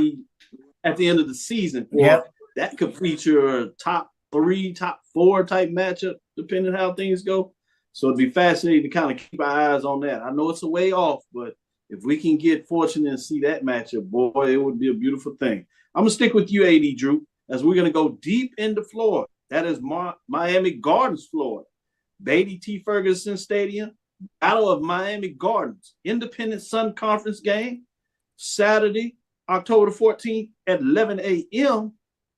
at the end of the season. Yep. That could feature a top 3, top 4 type matchup, depending on how things go. So it'd be fascinating to kind of keep our eyes on that. I know it's a way off, but if we can get fortunate and see that matchup, boy, it would be a beautiful thing. I'm going to stick with you, AD Drew, as we're going to go deep into Florida. That is Miami Gardens, Florida. Beatty T. Ferguson Stadium, Battle of Miami Gardens, Independent Sun Conference game, Saturday, October 14th at 11 a.m.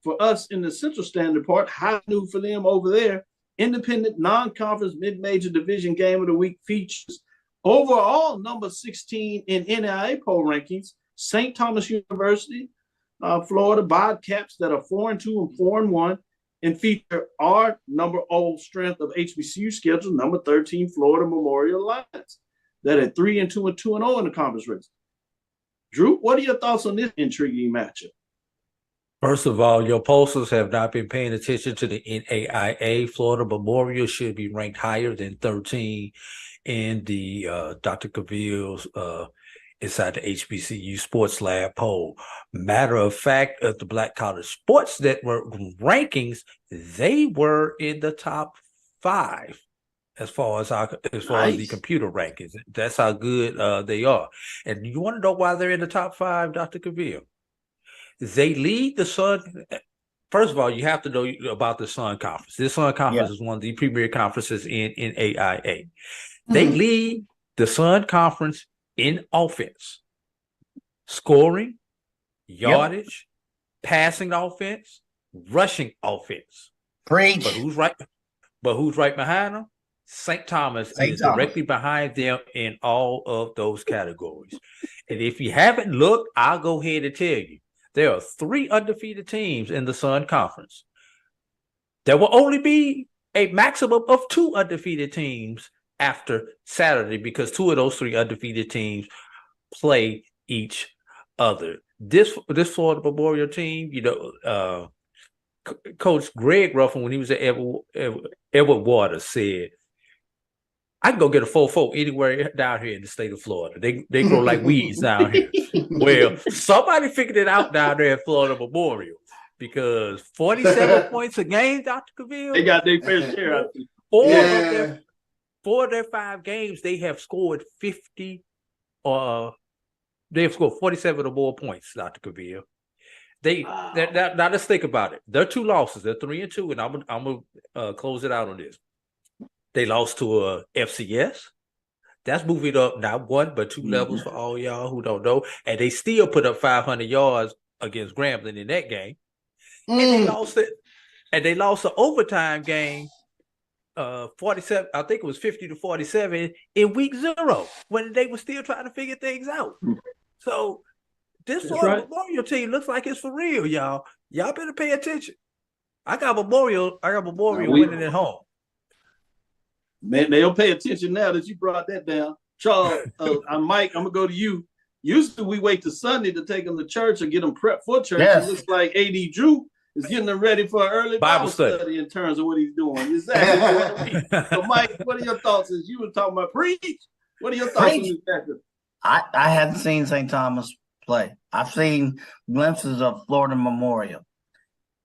for us in the Central Standard Part, high noon for them over there. Independent non-conference mid-major division game of the week features overall number 16 in NAIA poll rankings, St. Thomas University, Florida Bobcats that are 4-2 and 4-1, and feature our number 0 strength of HBCU schedule, number 13 Florida Memorial Lions, that are 3-2 and 2-0 in the conference race. Drew, what are your thoughts on this intriguing matchup? First of all, your pollsters have not been paying attention to the NAIA. Florida Memorial should be ranked higher than 13 in the Dr. Cavil's inside the HBCU Sports Lab poll. Matter of fact, of the Black College Sports Network rankings, they were in the top 5 as far as the computer rankings. That's how good they are. And you want to know why they're in the top 5, Dr. Cavil? They lead the Sun first of all, you have to know about the Sun Conference. This Sun Conference is one of the premier conferences in AIA. They lead the Sun Conference in offense, scoring, yardage, passing offense, rushing offense. Preach. But who's right behind them? St. Thomas is directly behind them in all of those categories. And if you haven't looked, I'll go ahead and tell you. There are 3 undefeated teams in the Sun Conference. There will only be a maximum of 2 undefeated teams after Saturday because 2 of those 3 undefeated teams play each other. This Florida Memorial team, Coach Greg Ruffin, when he was at Edward Waters, said, I can go get a 4-4 anywhere down here in the state of Florida. They grow like weeds down here. Well, somebody figured it out down there at Florida Memorial because 47 points a game, Dr. Cavil. They got their fair share out there. 4 of their 5 games, they have scored 50 they have scored 47 or more points, Dr. Cavil. Now let's think about it. Their 2 losses, they're 3-2, and I'm gonna close it out on this. They lost to FCS. That's moving up not 1 but 2 levels for all y'all who don't know. And they still put up 500 yards against Grambling in that game. And they lost it. And they lost the overtime game, 47. I think it was 50-47 in week 0 when they were still trying to figure things out. So this Memorial team looks like it's for real, y'all. Y'all better pay attention. I got Memorial winning at home. Man, they'll pay attention now that you brought that down. Charles, Mike, I'm going to go to you. Usually we wait till Sunday to take them to church or get them prepped for church. Yes. It looks like A.D. Drew is getting them ready for an early Bible study in terms of what he's doing. Exactly. So, Mike, what are your thoughts as you were talking about preach? What are your thoughts on this factor? I haven't seen St. Thomas play. I've seen glimpses of Florida Memorial.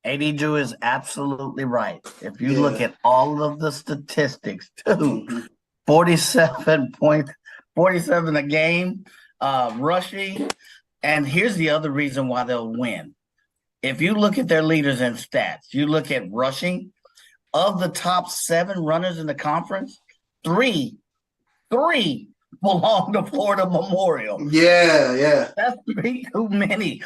A.D. Drew is absolutely right. If you look at all of the statistics, too, 47 a game, rushing. And here's the other reason why they'll win. If you look at their leaders in stats, you look at rushing, of the top 7 runners in the conference, 3 belong to Florida Memorial. Yeah. That's too many.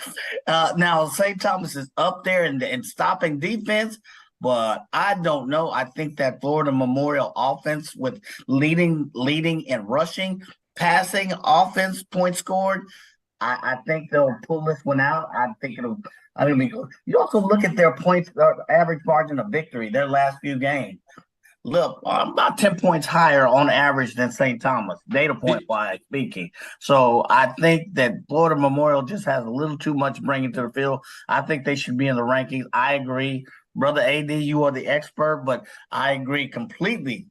Now, St. Thomas is up there in stopping defense, but I don't know. I think that Florida Memorial offense with leading and rushing, passing, offense, points scored, I think they'll pull this one out. I think it'll be good. You also look at their points, average margin of victory, their last few games. Look, I'm about 10 points higher on average than St. Thomas, data point wise speaking. So I think that Florida Memorial just has a little too much bringing to the field. I think they should be in the rankings. I agree. Brother AD, you are the expert, but I agree completely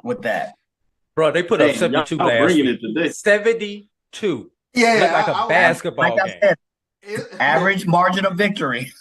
with that. Bro, they put up 72 last week. 72. Yeah. Looked like a basketball game. Said, average margin of victory.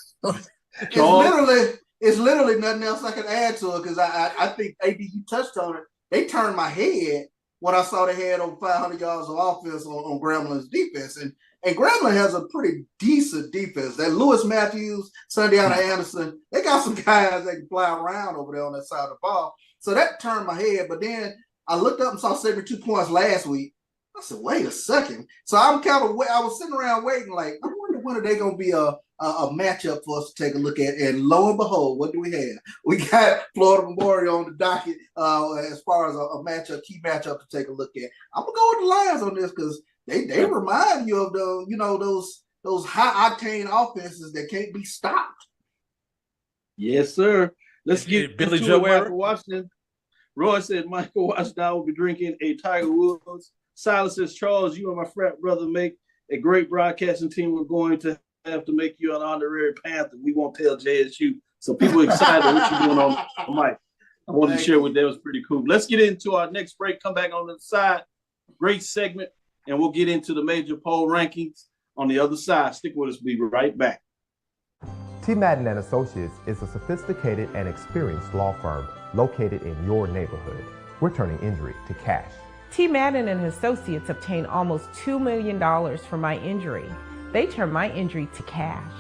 It's literally nothing else I can add to it because I think AD, you touched on it. They turned my head when I saw they had over 500 yards of offense on Grambling's defense. And Grambling has a pretty decent defense. That Lewis Matthews, Sundiana Anderson, they got some guys that can fly around over there on that side of the ball. So that turned my head. But then I looked up and saw 72 points last week. I said, wait a second. So I was sitting around waiting like, I wonder when are they going to be a matchup for us to take a look at. And lo and behold, what do we have? We got Florida Memorial on the docket as far as a key matchup to take a look at. I'm going to go with the Lions on this because they remind you of those high octane offenses that can't be stopped. Yes, sir. Let's get Billy Joe Michael Washington. Roy said Michael Washington will be drinking a Tiger Woods. Silas says, Charles, you and my frat brother make a great broadcasting team. We're going to have to make you an honorary Panther. We won't tell JSU. So people are excited what you're doing on Mike. I wanted to share with them. It was pretty cool. Let's get into our next break. Come back on the side. Great segment. And we'll get into the major poll rankings on the other side. Stick with us. We'll be right back. T. Madden and Associates is a sophisticated and experienced law firm located in your neighborhood. We're turning injury to cash. T. Madden and Associates obtained almost $2 million for my injury. They turned my injury to cash.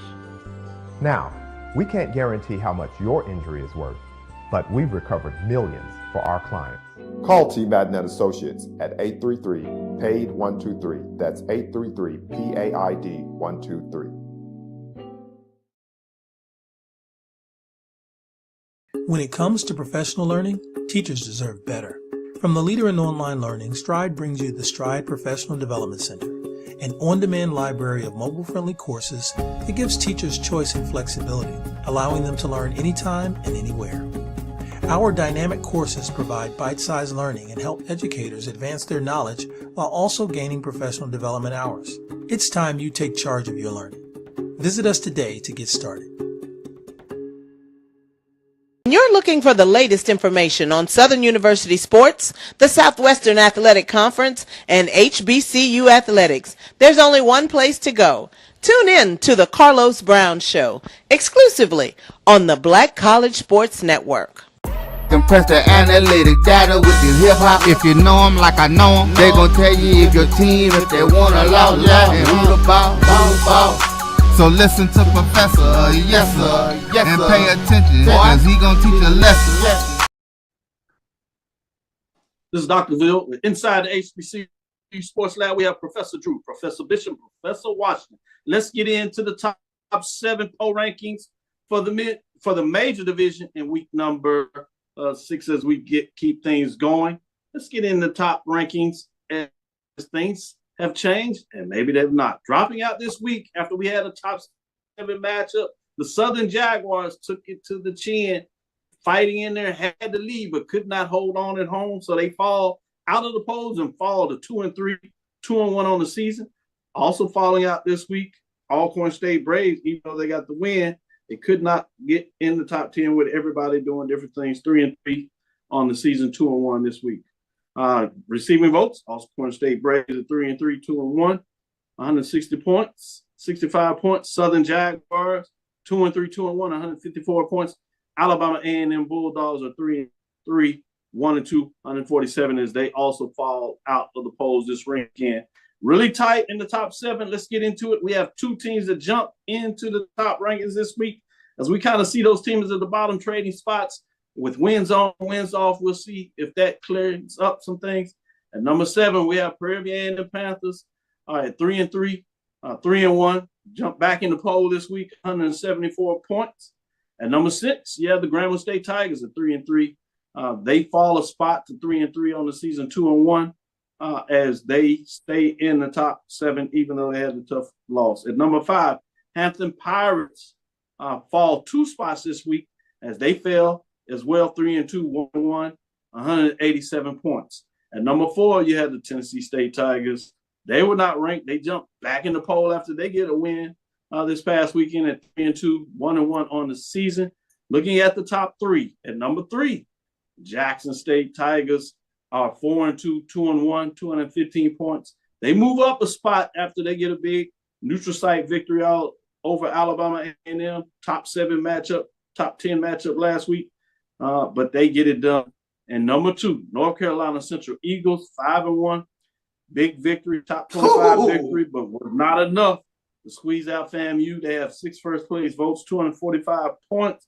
Now, We can't guarantee how much your injury is worth, but we've recovered millions for our clients. Call T. Madden and Associates at 833-PAID-123. That's 833-PAID-123. When it comes to professional learning, teachers deserve better. From the leader in online learning, Stride brings you the Stride Professional Development Center, an on-demand library of mobile-friendly courses that gives teachers choice and flexibility, allowing them to learn anytime and anywhere. Our dynamic courses provide bite-sized learning and help educators advance their knowledge while also gaining professional development hours. It's time you take charge of your learning. Visit us today to get started. You're looking for the latest information on Southern University sports, the Southwestern Athletic Conference, and HBCU athletics. There's only one place to go. Tune in to the Carlos Brown Show, exclusively on the Black College Sports Network. Compress the analytic data with the hip hop. If you know them like I know them, they gon' tell you if your team, if they want to law, and who the ball. So listen to Professor, yes sir, and pay attention, cause he gon' teach a lesson. This is Dr. Ville. Inside the HBCU Sports Lab, we have Professor Drew, Professor Bishop, Professor Washington. Let's get into the top 7 poll rankings for the major division in week number 6 as we keep things going. Let's get in the top rankings as things have changed, and maybe they've not. Dropping out this week after we had a top 7 matchup, the Southern Jaguars took it to the chin, fighting in there, had to leave, but could not hold on at home, so they fall out of the polls and fall to 2-3, 2-1 on the season. Also falling out this week, Alcorn State Braves, even though they got the win, they could not get in the top 10 with everybody doing different things, 3-3 on the season, 2-1 this week. Receiving votes, Alcorn State Braves at 3-3, 2-1, 160 points, 65 points. Southern Jaguars, 2-3, 2-1, 154 points. Alabama A&M Bulldogs are 3-3, 1-2, 147 as they also fall out of the polls this weekend. Really tight in the top 7. Let's get into it. We have 2 teams that jump into the top rankings this week as we kind of see those teams at the bottom trading spots. With wins on, wins off, we'll see if that clears up some things. At number 7, we have Prairie View and the Panthers. All right, 3-3, 3-1. Jump back in the poll this week, 174 points. At number 6, you have the Grambling State Tigers at 3-3. They fall a spot to 3-3 on the season, 2-1, as they stay in the top 7, even though they had a tough loss. At number 5, Hampton Pirates fall 2 spots this week as they fell as well, 3-2, 1-1, 187 points. At number 4, you had the Tennessee State Tigers. They were not ranked. They jumped back in the poll after they get a win this past weekend at 3-2, 1-1 on the season. Looking at the top 3, at number 3, Jackson State Tigers are 4-2, 2-1, 215 points. They move up a spot after they get a big neutral site victory out over Alabama A&M, top 7 matchup, top 10 matchup last week. But they get it done. And number 2, North Carolina Central Eagles, 5-1, big victory, top 25 victory, but was not enough to squeeze out FAMU. They have 6 first place votes, 245 points.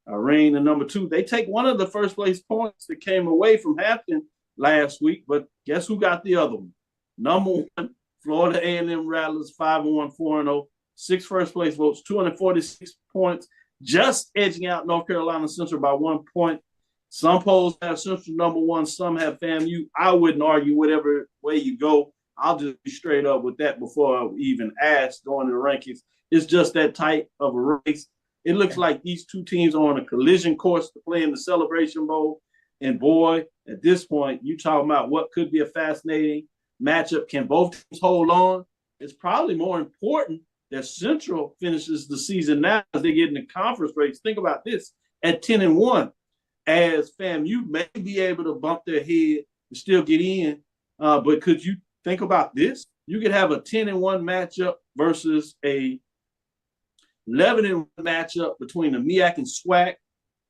Reign in number 2. They take one of the first place points that came away from Hampton last week, but guess who got the other one? Number 1, Florida A&M Rattlers, 5-1, 4-0, 6 first place votes, 246 points. Just edging out North Carolina Central by 1 point. Some polls have Central number 1, some have FAMU. I wouldn't argue whatever way you go. I'll just be straight up with that before I even ask going to the rankings. It's just that tight of a race. It looks like these 2 teams are on a collision course to play in the Celebration Bowl. And boy, at this point, you talking about what could be a fascinating matchup. Can both teams hold on? It's probably more important that Central finishes the season now as they get in the conference race. Think about this, at 10-1, as FAMU may be able to bump their head and still get in. But could you think about this? You could have a 10-1 matchup versus a 11-1 matchup between the MEAC and SWAC.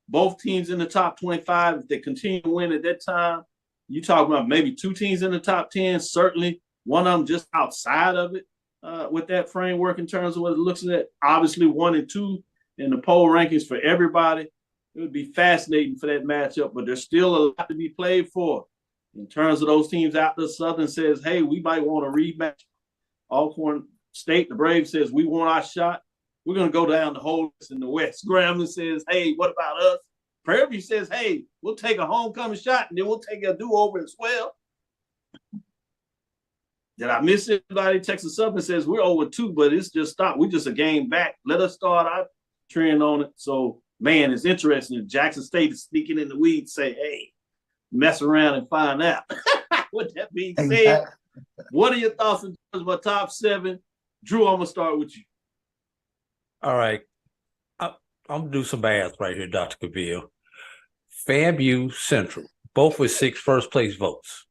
Both teams in the top 25. If they continue to win at that time, you talk about maybe 2 teams in the top 10, certainly one of them just outside of it. With that framework in terms of what it looks at, obviously 1 and 2 in the poll rankings for everybody. It would be fascinating for that matchup, but there's still a lot to be played for. In terms of those teams out there, Southern says, hey, we might want a rematch. Alcorn State, the Braves says, we want our shot. We're going to go down the whole list in the West. Grambling says, hey, what about us? Prairie View says, hey, we'll take a homecoming shot, and then we'll take a do-over as well. Did I miss anybody? Texas Southern says, we're 0-2, but it's just stopped. We're just a game back. Let us start our trend on it. So, man, it's interesting. Jackson State is sneaking in the weeds, say, hey, mess around and find out. With that being said, what are your thoughts in terms of my top 7? Drew, I'm going to start with you. All right. I'm going to do some math right here, Dr. Cavil. FAMU Central, both with 6 first-place votes.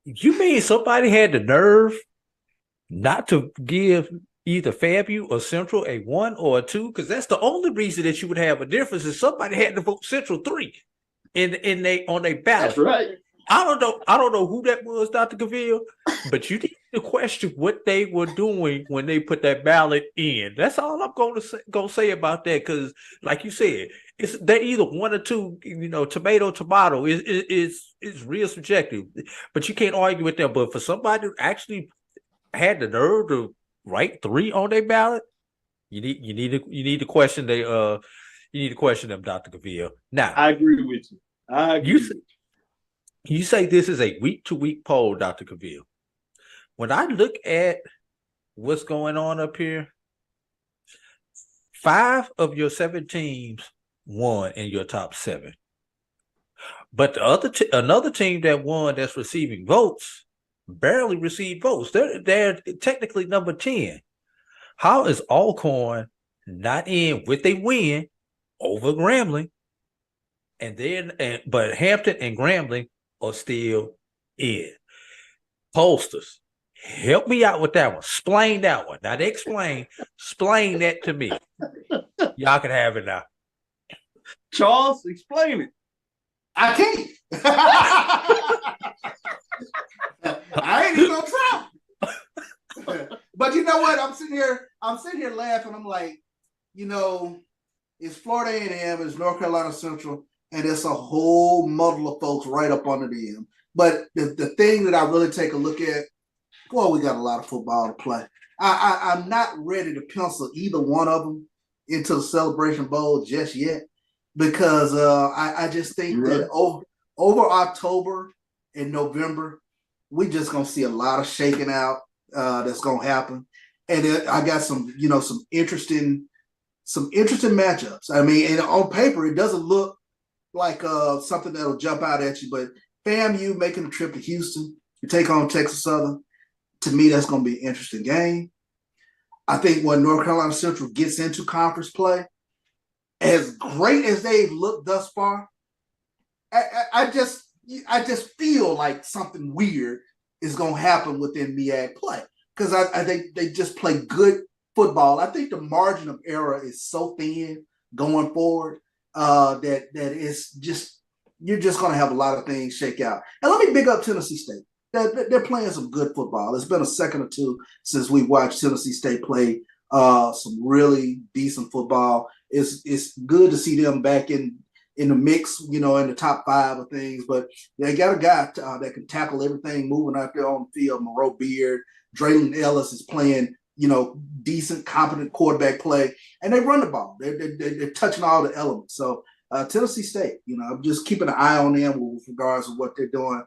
You mean somebody had the nerve not to give either FAMU or Central a 1 or a 2? Because that's the only reason that you would have a difference is somebody had to vote Central 3 on their ballot. That's right. I don't know who that was, Dr. Cavil, but you need to question what they were doing when they put that ballot in. That's all I'm going to say about that. Because, like you said, they're either 1 or 2. Tomato. It's real subjective, but you can't argue with them. But for somebody who actually had the nerve to write 3 on their ballot, you need to question you need to question them, Dr. Cavil. Now, I agree with you. You say this is a week-to-week poll, Dr. Cavil. When I look at what's going on up here, 5 of your 7 teams won in your top 7. But the another team that won that's receiving votes barely received votes. They're technically number 10. How is Alcorn not in with a win over Grambling? But Hampton and Grambling are still in. Pollsters, help me out with that one. Explain that one. Not explain. Explain that to me. Y'all can have it now. Charles, explain it. I can't. I ain't even gonna try. But you know what? I'm sitting here laughing. I'm like, it's Florida A&M, it's North Carolina Central, and it's a whole muddle of folks right up under them. But the thing that I really take a look at, well, we got a lot of football to play. I'm not ready to pencil either one of them into the Celebration Bowl just yet, because I just think that over October and November, we just gonna see a lot of shaking out that's gonna happen. And I got some interesting matchups. I mean, and on paper, it doesn't look like something that'll jump out at you, but FAMU making a trip to Houston, you take on Texas Southern. To me, that's going to be an interesting game. I think when North Carolina Central gets into conference play, as great as they've looked thus far, I just feel like something weird is going to happen within MEAC play, because I think they just play good football. I think the margin of error is so thin going forward that it's just, you're just going to have a lot of things shake out. And let me big up Tennessee State. They're playing some good football. It's been a second or two since we watched Tennessee State play some really decent football. It's good to see them back in the mix, in the top 5 of things. But they got a guy that can tackle everything moving out there on the field. Moreau Beard, Draylon Ellis is playing, decent, competent quarterback play, and they run the ball. They're touching all the elements. So Tennessee State, I'm just keeping an eye on them with regards to what they're doing.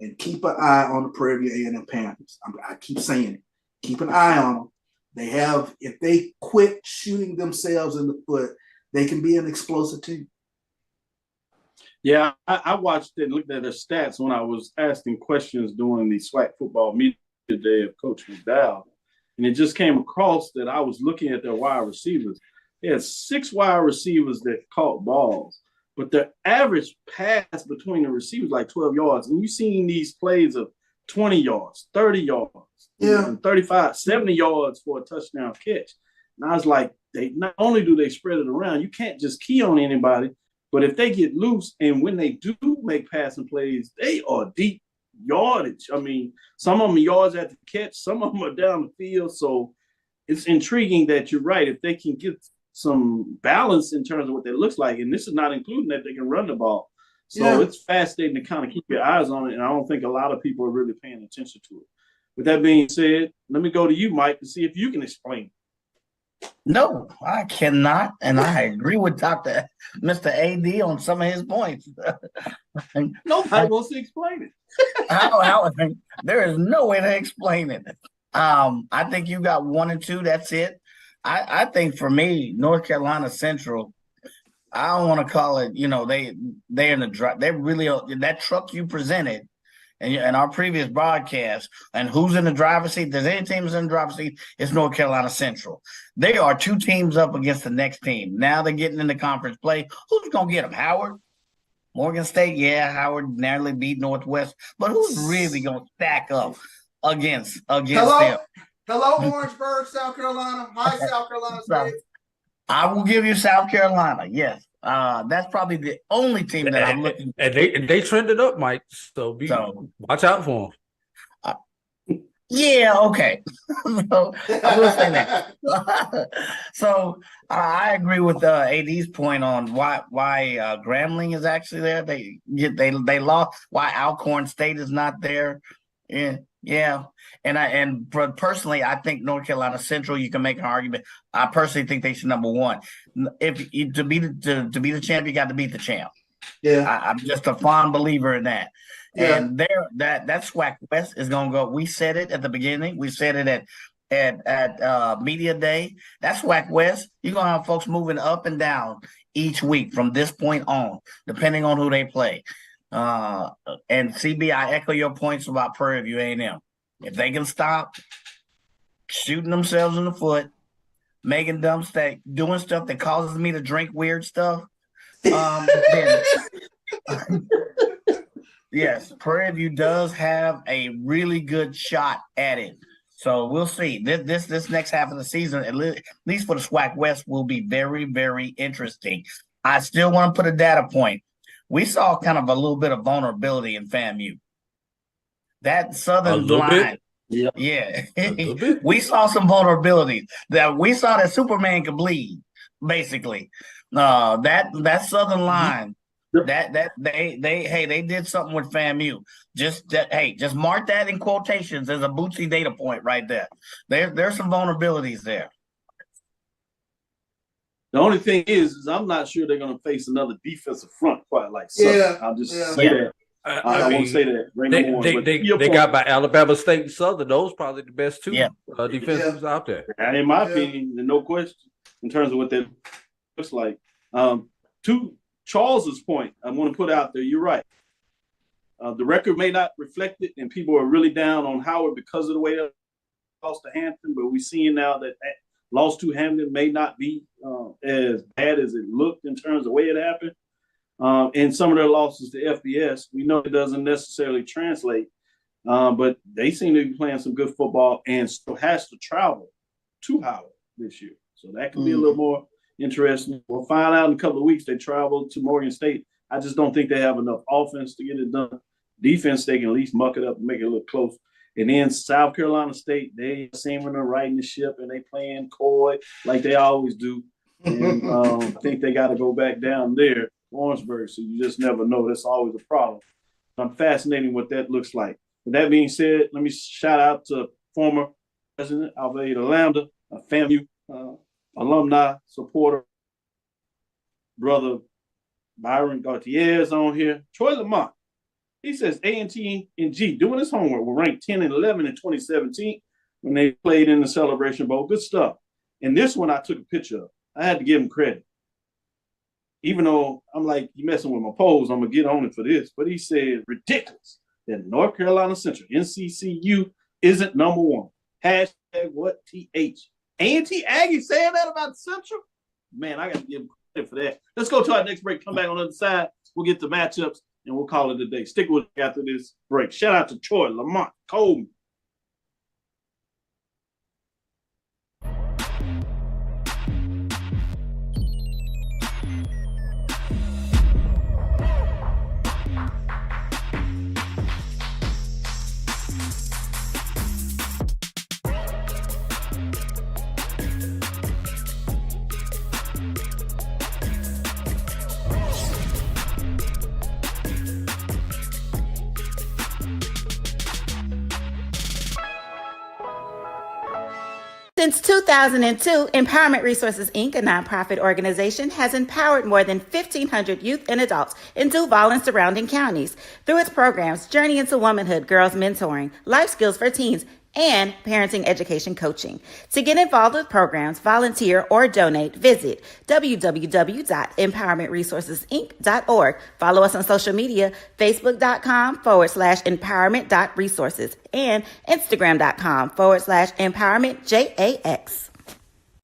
And keep an eye on the Prairie View A&M Panthers. I keep saying it. Keep an eye on them. If they quit shooting themselves in the foot, they can be an explosive team. Yeah, I watched and looked at their stats when I was asking questions during the SWAC football media day of Coach McDowell. And it just came across that I was looking at their wide receivers. They had 6 wide receivers that caught balls. But the average pass between the receivers like 12 yards. And you've seen these plays of 20 yards, 30 yards, 35, 70 yards for a touchdown catch. And I was like, not only do they spread it around, you can't just key on anybody, but if they get loose and when they do make passing plays, they are deep yardage. I mean, some of them are yards at the catch, some of them are down the field. So it's intriguing that you're right. If they can get some balance in terms of what that looks like. And this is not including that they can run the ball. So Yeah. it's fascinating to kind of keep your eyes on it. And I don't think a lot of people are really paying attention to it. With that being said, let me go to you, Mike, to see if you can explain. No, I cannot, and I agree with Mr. AD on some of his points. Nobody wants to explain it. How there is no way to explain it. I think you got 1 and 2. That's it. I think for me, North Carolina Central, I don't want to call it. They're in the drive. They're really that truck you presented. And in our previous broadcast, and who's in the driver's seat? There's any teams in the driver's seat, it's North Carolina Central. They are 2 teams up against the next team. Now they're getting into conference play. Who's going to get them? Howard? Morgan State? Yeah, Howard narrowly beat Northwest. But who's really going to stack up against them? Hello, Orangeburg, South Carolina. Hi, South Carolina State. I will give you South Carolina, yes. That's probably the only team that I'm looking for. And they trended up, Mike. So watch out for them. Yeah, okay. No, I will say that. So I agree with AD's point on why Grambling is actually there. They lost. Why Alcorn State is not there. Yeah. And personally, I think North Carolina Central, you can make an argument. I personally think they should number 1. If to be the champ, you got to beat the champ. Yeah, I'm just a fond believer in that. Yeah. And that SWAC West is going to go. We said it at the beginning. We said it at Media Day. That SWAC West, you're going to have folks moving up and down each week from this point on, depending on who they play. And CB, I echo your points about Prairie View A&M. If they can stop shooting themselves in the foot, making dumb mistakes, doing stuff that causes me to drink weird stuff, then yes, Prairie View does have a really good shot at it. So we'll see. This next half of the season, at least for the SWAC West, will be very, very interesting. I still want to put a data point. We saw kind of a little bit of vulnerability in FAMU. That southern line. Yeah. We saw some vulnerabilities. We saw that Superman could bleed, basically. That southern line, they did something with FAMU. Just mark that in quotations as a Bootsy data point right there. There's some vulnerabilities there. The only thing is I'm not sure they're going to face another defensive front quite like Southern. Yeah. I'll just say that. I won't say that. They got by Alabama State and Southern. Those probably the best 2 defensives out there. And in my opinion, no question, in terms of what that looks like. To Charles's point, I want to put out there, you're right. The record may not reflect it, and people are really down on Howard because of the way they lost to Hampton, but we're seeing now that loss to Hampton may not be as bad as it looked in terms of the way it happened. And some of their losses to FBS, we know it doesn't necessarily translate, but they seem to be playing some good football and still has to travel to Howard this year. So that could be a little more interesting. We'll find out in a couple of weeks. They travel to Morgan State. I just don't think they have enough offense to get it done. Defense, they can at least muck it up and make it look close. And then South Carolina State, they seem to riding the ship and they playing coy like they always do. And I think they got to go back down there, Orangeburg. So you just never know. That's always a problem. I'm fascinated what that looks like. With that being said, let me shout out to former President Alveda Lambda, a FAMU alumni supporter, brother Byron Gautier's on here. Troy Lamont. He says A&T and G doing his homework were ranked 10 and 11 in 2017 when they played in the Celebration Bowl. Good stuff. And this one I took a picture of. I had to give him credit. Even though I'm like, you messing with my polls, I'm going to get on it for this. But he said, ridiculous that North Carolina Central, NCCU, isn't number 1. Hashtag what TH. A&T Aggie saying that about Central? Man, I got to give him credit for that. Let's go to our next break. Come back on the other side. We'll get the matchups. And we'll call it a day. Stick with it after this break. Shout out to Troy, Lamont, Coleman. 2002, Empowerment Resources, Inc., a nonprofit organization, has empowered more than 1,500 youth and adults in Duval and surrounding counties. Through its programs, Journey into Womanhood, Girls Mentoring, Life Skills for Teens, and parenting education coaching. To get involved with programs, volunteer, or donate, visit www.empowermentresourcesinc.org. Follow us on social media, facebook.com/empowerment.resources and instagram.com/empowermentjax.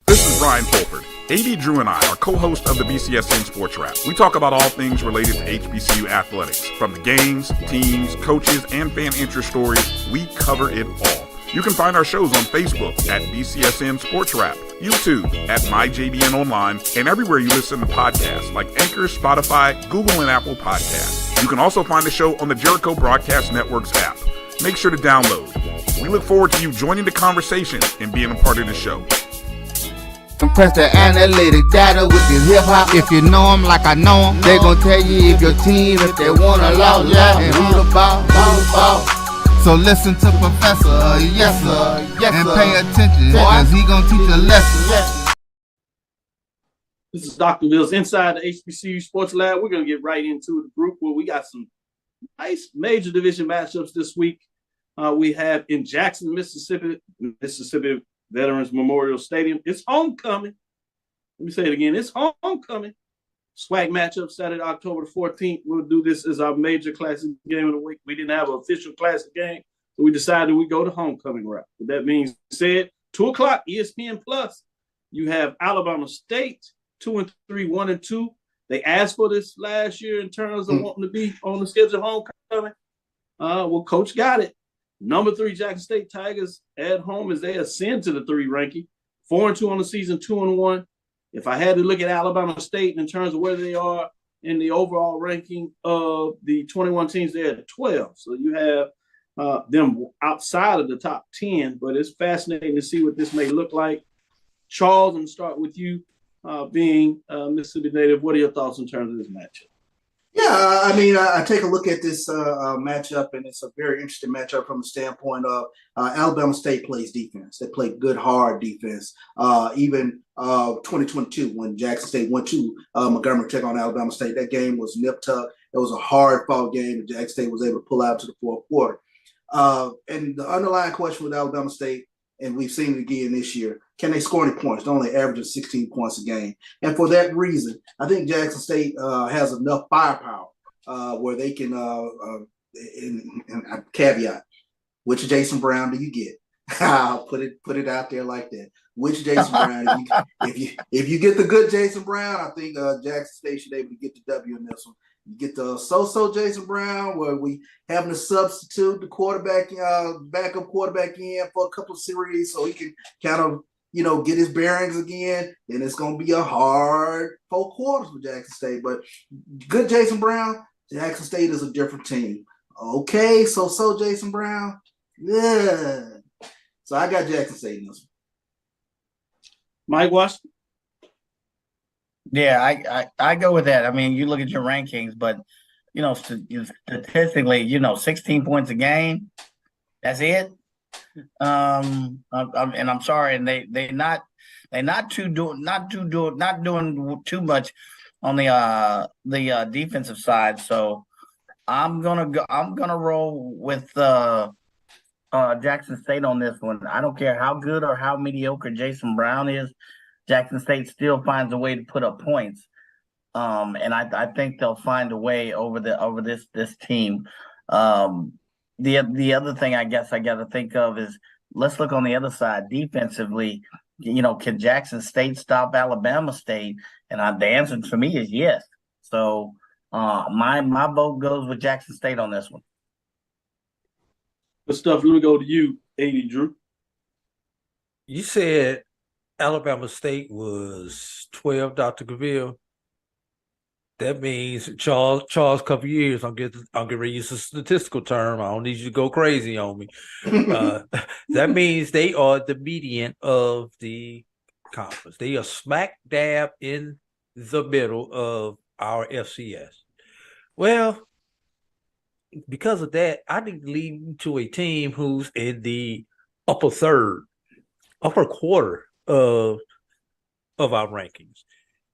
This is Brian Fulford. AD Drew and I are co-hosts of the BCSN Sports Lab. We talk about all things related to HBCU athletics. From the games, teams, coaches, and fan interest stories, we cover it all. You can find our shows on Facebook at BCSN Sports Lab, YouTube at MyJBN Online, and everywhere you listen to podcasts like Anchor, Spotify, Google, and Apple Podcasts. You can also find the show on the Jericho Broadcast Network's app. Make sure to download. We look forward to you joining the conversation and being a part of the show. Compress the analytic data with your hip hop. If you know them like I know them, they gon' tell you if your team, if they wanna lose, and who the ball. So listen to Professor, yes sir, and pay attention, cause he gon' teach a lesson. This is Dr. Mills inside the HBCU Sports Lab. We're gonna get right into the group where we got some nice major division matchups this week. We have in Jackson, Mississippi Veterans Memorial Stadium. It's homecoming. Let me say it again. It's homecoming. SWAC matchup Saturday, October the 14th. We'll do this as our major classic game of the week. We didn't have an official classic game, so we decided we go to homecoming route. With that being said, 2 o'clock, ESPN Plus. You have Alabama State, 2-3, 1-2. They asked for this last year in terms of wanting to be on the schedule homecoming. Well, Coach got it. Number 3, Jackson State Tigers at home as they ascend to the 3 ranking. 4-2 on the season, 2-1. If I had to look at Alabama State in terms of where they are in the overall ranking of the 21 teams, they're at 12. So you have them outside of the top 10, but it's fascinating to see what this may look like. Charles, I'm going to start with you being Mississippi native. What are your thoughts in terms of this matchup? Yeah, I mean, I take a look at this matchup, and it's a very interesting matchup from the standpoint of Alabama State plays defense. They play good, hard defense. Even 2022, when Jackson State went to Montgomery to take on Alabama State, that game was nip-tuck. It was a hard-fought game, and Jackson State was able to pull out to the fourth quarter. And the underlying question with Alabama State, and we've seen it again this year, can they score any points? They're only averaging 16 points a game. And for that reason, I think Jackson State has enough firepower where they can, caveat, which Jason Brown do you get? I'll put it out there like that. Which Jason Brown? If you get the good Jason Brown, I think Jackson State should be able to get the W in this one. You get the so-so Jason Brown, where we having to substitute the quarterback, backup quarterback in for a couple of series so he can kind of, get his bearings again. And it's going to be a hard 4 quarters for Jackson State. But good Jason Brown, Jackson State is a different team. Okay, so Jason Brown, yeah. So I got Jackson State in this one. Mike Washington? Yeah, I go with that. I mean, you look at your rankings, but statistically, 16 points a game, that's it. And I'm sorry, and they're not doing too much on the defensive side. So I'm gonna roll with Jackson State on this one. I don't care how good or how mediocre Jason Brown is. Jackson State still finds a way to put up points, and I think they'll find a way over this team. The other thing I guess I got to think of is, let's look on the other side defensively. Can Jackson State stop Alabama State? And the answer for me is yes. So my vote goes with Jackson State on this one. Good stuff. Let me go to you, AD Drew. You said Alabama State was 12, Dr. Cavil. That means Charles, couple years, I'm gonna use a statistical term. I don't need you to go crazy on me. That means they are the median of the conference. They are smack dab in the middle of our FCS. Well, because of that, I need to lead to a team who's in the upper quarter of our rankings.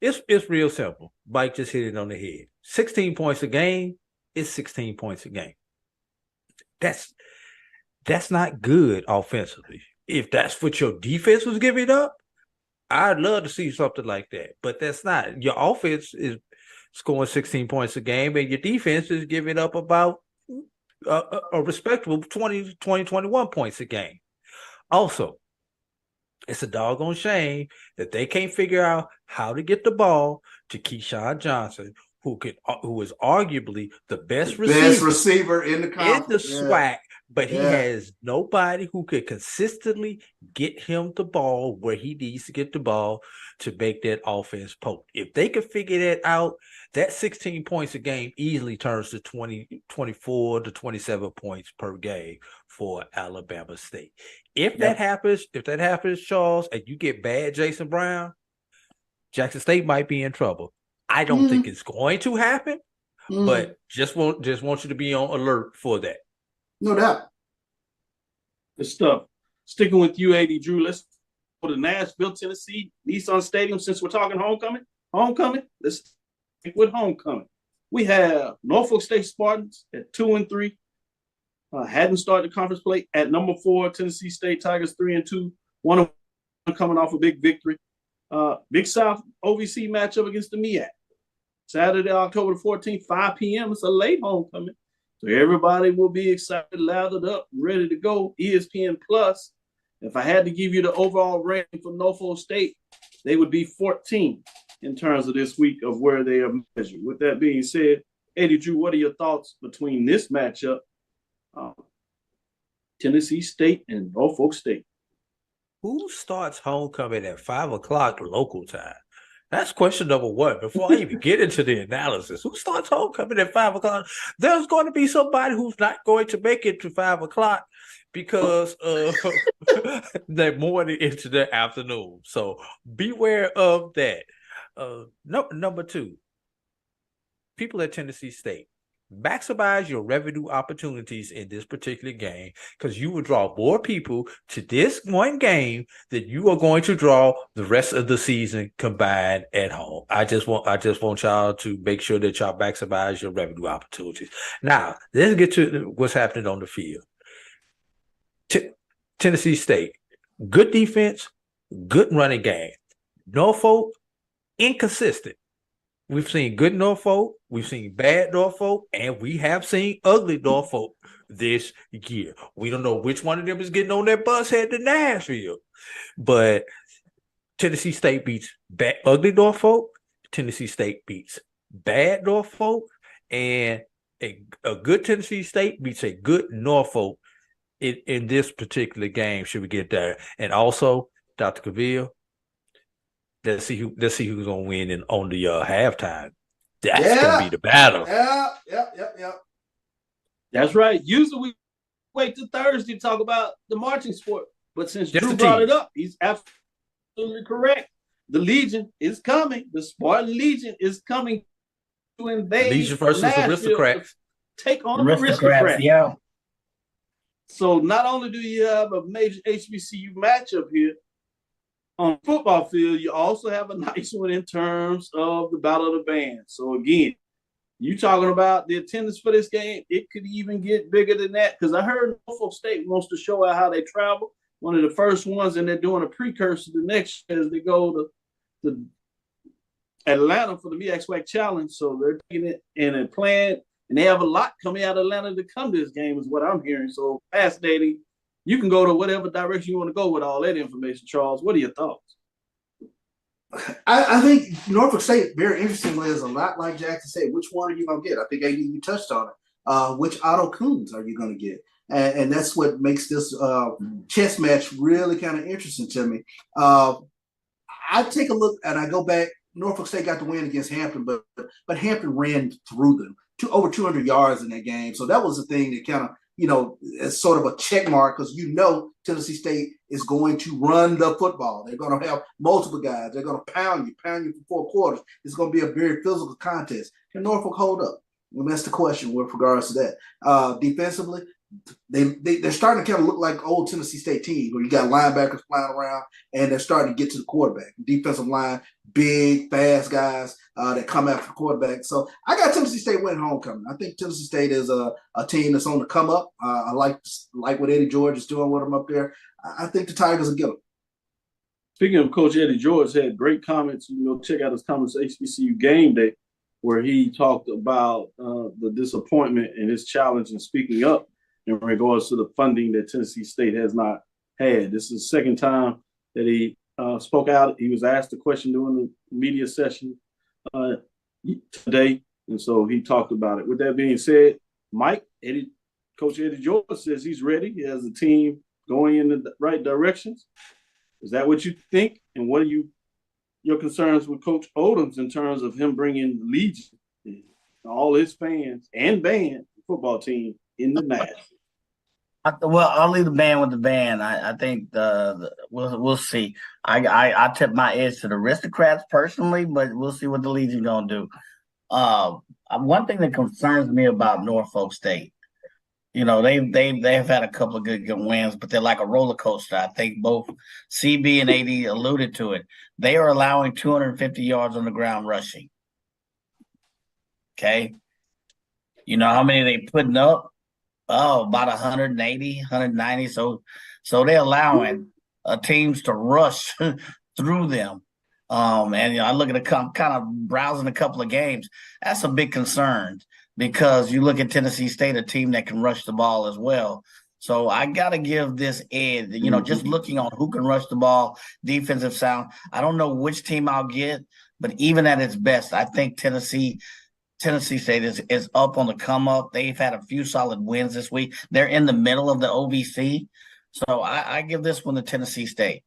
It's real simple. Mike just hit it on the head. 16 points a game is 16 points a game. That's not good offensively. If that's what your defense was giving up, I'd love to see something like that. But that's not. Your offense is scoring 16 points a game, and your defense is giving up about a respectable 21 points a game. Also, it's a doggone shame that they can't figure out how to get the ball to Keyshawn Johnson, who is arguably the best receiver in the conference. In the SWAC, but he has nobody who could consistently get him the ball where he needs to get the ball to make that offense potent. If they could figure that out, that 16 points a game easily turns to 24 to 27 points per game for Alabama State. If that happens, Charles, and you get bad Jason Brown, Jackson State might be in trouble. I don't think it's going to happen, but just want you to be on alert for that. No doubt. Good stuff. Sticking with you, AD Drew, let's go to Nashville, Tennessee, Nissan Stadium. Since we're talking homecoming, let's stick with homecoming. We have Norfolk State Spartans at 2-3. Hadn't started the conference play at number 4. Tennessee State Tigers 3-2. One coming off a big victory. Big South OVC matchup against the MEAC. Saturday, October the 14th, 5 p.m. It's a late homecoming. So everybody will be excited, lathered up, ready to go. ESPN Plus. If I had to give you the overall ranking for Norfolk State, they would be 14 in terms of this week of where they are measured. With that being said, Eddie Drew, what are your thoughts between this matchup, Tennessee State and Norfolk State? Who starts homecoming at 5 o'clock local time? That's question number one. Before I even get into the analysis, who starts homecoming at 5 o'clock? There's going to be somebody who's not going to make it to 5 o'clock because they're morning into the afternoon. So beware of that. Number two, people at Tennessee State, maximize your revenue opportunities in this particular game because you will draw more people to this one game than you are going to draw the rest of the season combined at home. I just want y'all to make sure that y'all maximize your revenue opportunities. Now, let's get to what's happening on the field. Tennessee State, good defense, good running game. Norfolk, inconsistent. We've seen good Norfolk, we've seen bad Norfolk, and we have seen ugly Norfolk this year. We don't know which one of them is getting on that bus headed to Nashville. But Tennessee State beats ugly Norfolk, Tennessee State beats bad Norfolk, and a good Tennessee State beats a good Norfolk in this particular game, should we get there. And also, Dr. Cavil, let's see who's gonna win on the halftime. That's gonna be the battle. Yeah. That's right. Usually we wait till Thursday to talk about the marching sport, but since Drew brought it up, he's absolutely correct. The Legion is coming. The Spartan Legion is coming to invade Legion versus Aristocrats. Take on the Aristocrats. Yeah. So not only do you have a major HBCU matchup here on the football field, you also have a nice one in terms of the Battle of the Bands. So again, you talking about the attendance for this game, it could even get bigger than that because I heard Norfolk State wants to show out how they travel. One of the first ones, and they're doing a precursor to next year as they go to Atlanta for the MEAC SWAC Challenge. So they're taking it and playing, and they have a lot coming out of Atlanta to come to this game is what I'm hearing. So fascinating. You can go to whatever direction you want to go with all that information, Charles. What are your thoughts? I think Norfolk State, very interestingly, is a lot like Jackson State. Which one are you going to get? I think you touched on it. Which Otto Coons are you going to get? And that's what makes this chess match really kind of interesting to me. I take a look and I go back. Norfolk State got the win against Hampton, but Hampton ran through them to over 200 yards in that game. So that was the thing that kind of, it's sort of a check mark because Tennessee State is going to run the football. They're going to have multiple guys. They're going to pound you for 4 quarters. It's going to be a very physical contest. Can Norfolk hold up? Well, that's the question with regards to that. Defensively, they're starting to kind of look like old Tennessee State teams where you got linebackers flying around and they're starting to get to the quarterback. Defensive line, big, fast guys that come after the quarterback. So I got Tennessee State winning homecoming. I think Tennessee State is a team that's on the come up. I like what Eddie George is doing with them up there. I think the Tigers will get them. Speaking of Coach Eddie George, had great comments. Check out his comments at HBCU Game Day, where he talked about the disappointment and his challenge in speaking up in regards to the funding that Tennessee State has not had. This is the second time that he spoke out. He was asked a question during the media session today, and so he talked about it. With that being said, Coach Eddie George says he's ready. He has a team going in the right directions. Is that what you think? And what are your concerns with Coach Odoms in terms of him bringing the Legion, all his fans and band football team in the match? Well, I'll leave the band with the band. I think we'll see. I tip my edge to the Aristocrats personally, but we'll see what the Legion gonna do. One thing that concerns me about Norfolk State, they've had a couple of good wins, but they're like a roller coaster. I think both CB and AD alluded to it. They are allowing 250 yards on the ground rushing. Okay. You know how many they putting up? Oh, about 180, 190. So they're allowing teams to rush through them. And I look at kind of browsing a couple of games. That's a big concern. Because you look at Tennessee State, a team that can rush the ball as well. So I got to give this edge, just looking on who can rush the ball, defensive sound. I don't know which team I'll get, but even at its best, I think Tennessee State is up on the come up. They've had a few solid wins this week. They're in the middle of the OVC. So I give this one to Tennessee State.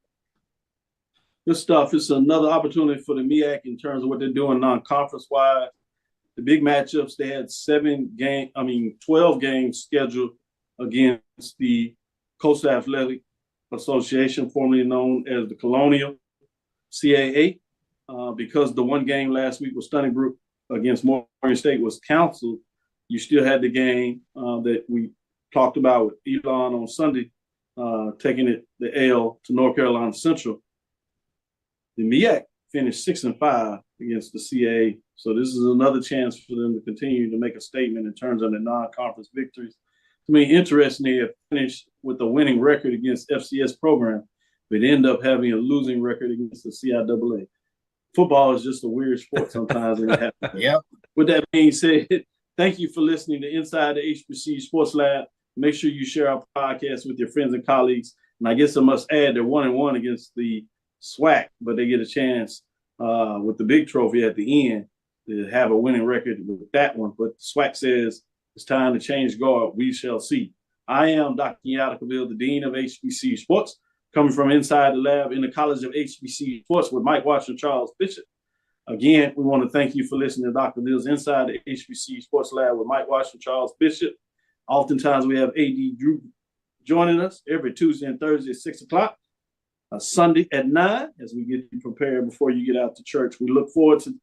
Good stuff. It's another opportunity for the MEAC in terms of what they're doing non-conference wise. The big matchups, they had 12 games scheduled against the Coastal Athletic Association, formerly known as the Colonial CAA. Because the one game last week was Stony Brook against Morgan State was canceled, you still had the game that we talked about with Elon on Sunday, taking the L to North Carolina Central. The MEAC finished 6-5 against the CAA. So this is another chance for them to continue to make a statement in terms of the non-conference victories. To me, interesting, they have finished with a winning record against FCS program, but end up having a losing record against the CIAA. Football is just a weird sport sometimes. And it happens. Yep. With that being said, thank you for listening to Inside the HBCU Sports Lab. Make sure you share our podcast with your friends and colleagues. And I guess I must add they're 1-1 against the SWAC, but they get a chance with the big trophy at the end to have a winning record with that one. But SWAC says it's time to change guard. We shall see. I am Dr. Kenyatta, Cavil, the Dean of HBCU Sports, coming from inside the lab in the College of HBCU Sports with Mike Washington, Charles Bishop. Again, we want to thank you for listening to Dr. Bill's Inside the HBCU Sports Lab with Mike Washington, Charles Bishop. Oftentimes we have AD Drew joining us every Tuesday and Thursday at 6 o'clock. Sunday at 9 as we get you prepared before you get out to church. We look forward to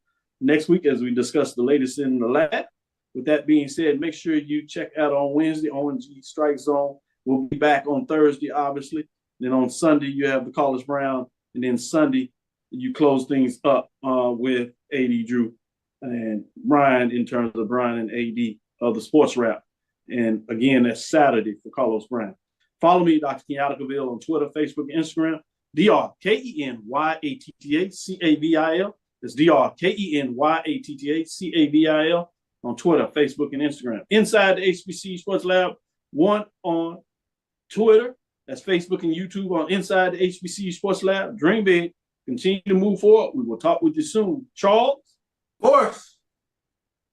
next week as we discuss the latest in the lab. With that being said, make sure you check out on Wednesday, ONG Strike Zone. We'll be back on Thursday, obviously. Then on Sunday, you have the College Brown. And then Sunday, you close things up with AD Drew and Brian in terms of Brian and AD of the Sports Wrap. And again, that's Saturday for Carlos Brown. Follow me, Dr. Kenyatta Cavil, on Twitter, Facebook, Instagram. DrKenyattaCavil. It's DrKenyattaCavil on Twitter, Facebook, and Instagram. Inside the HBCU Sports Lab 1 on Twitter. That's Facebook and YouTube on Inside the HBCU Sports Lab. Dream big. Continue to move forward. We will talk with you soon. Charles? Of course.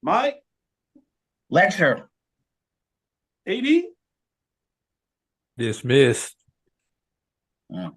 Mike? Lecture. AD? Dismissed. Yeah.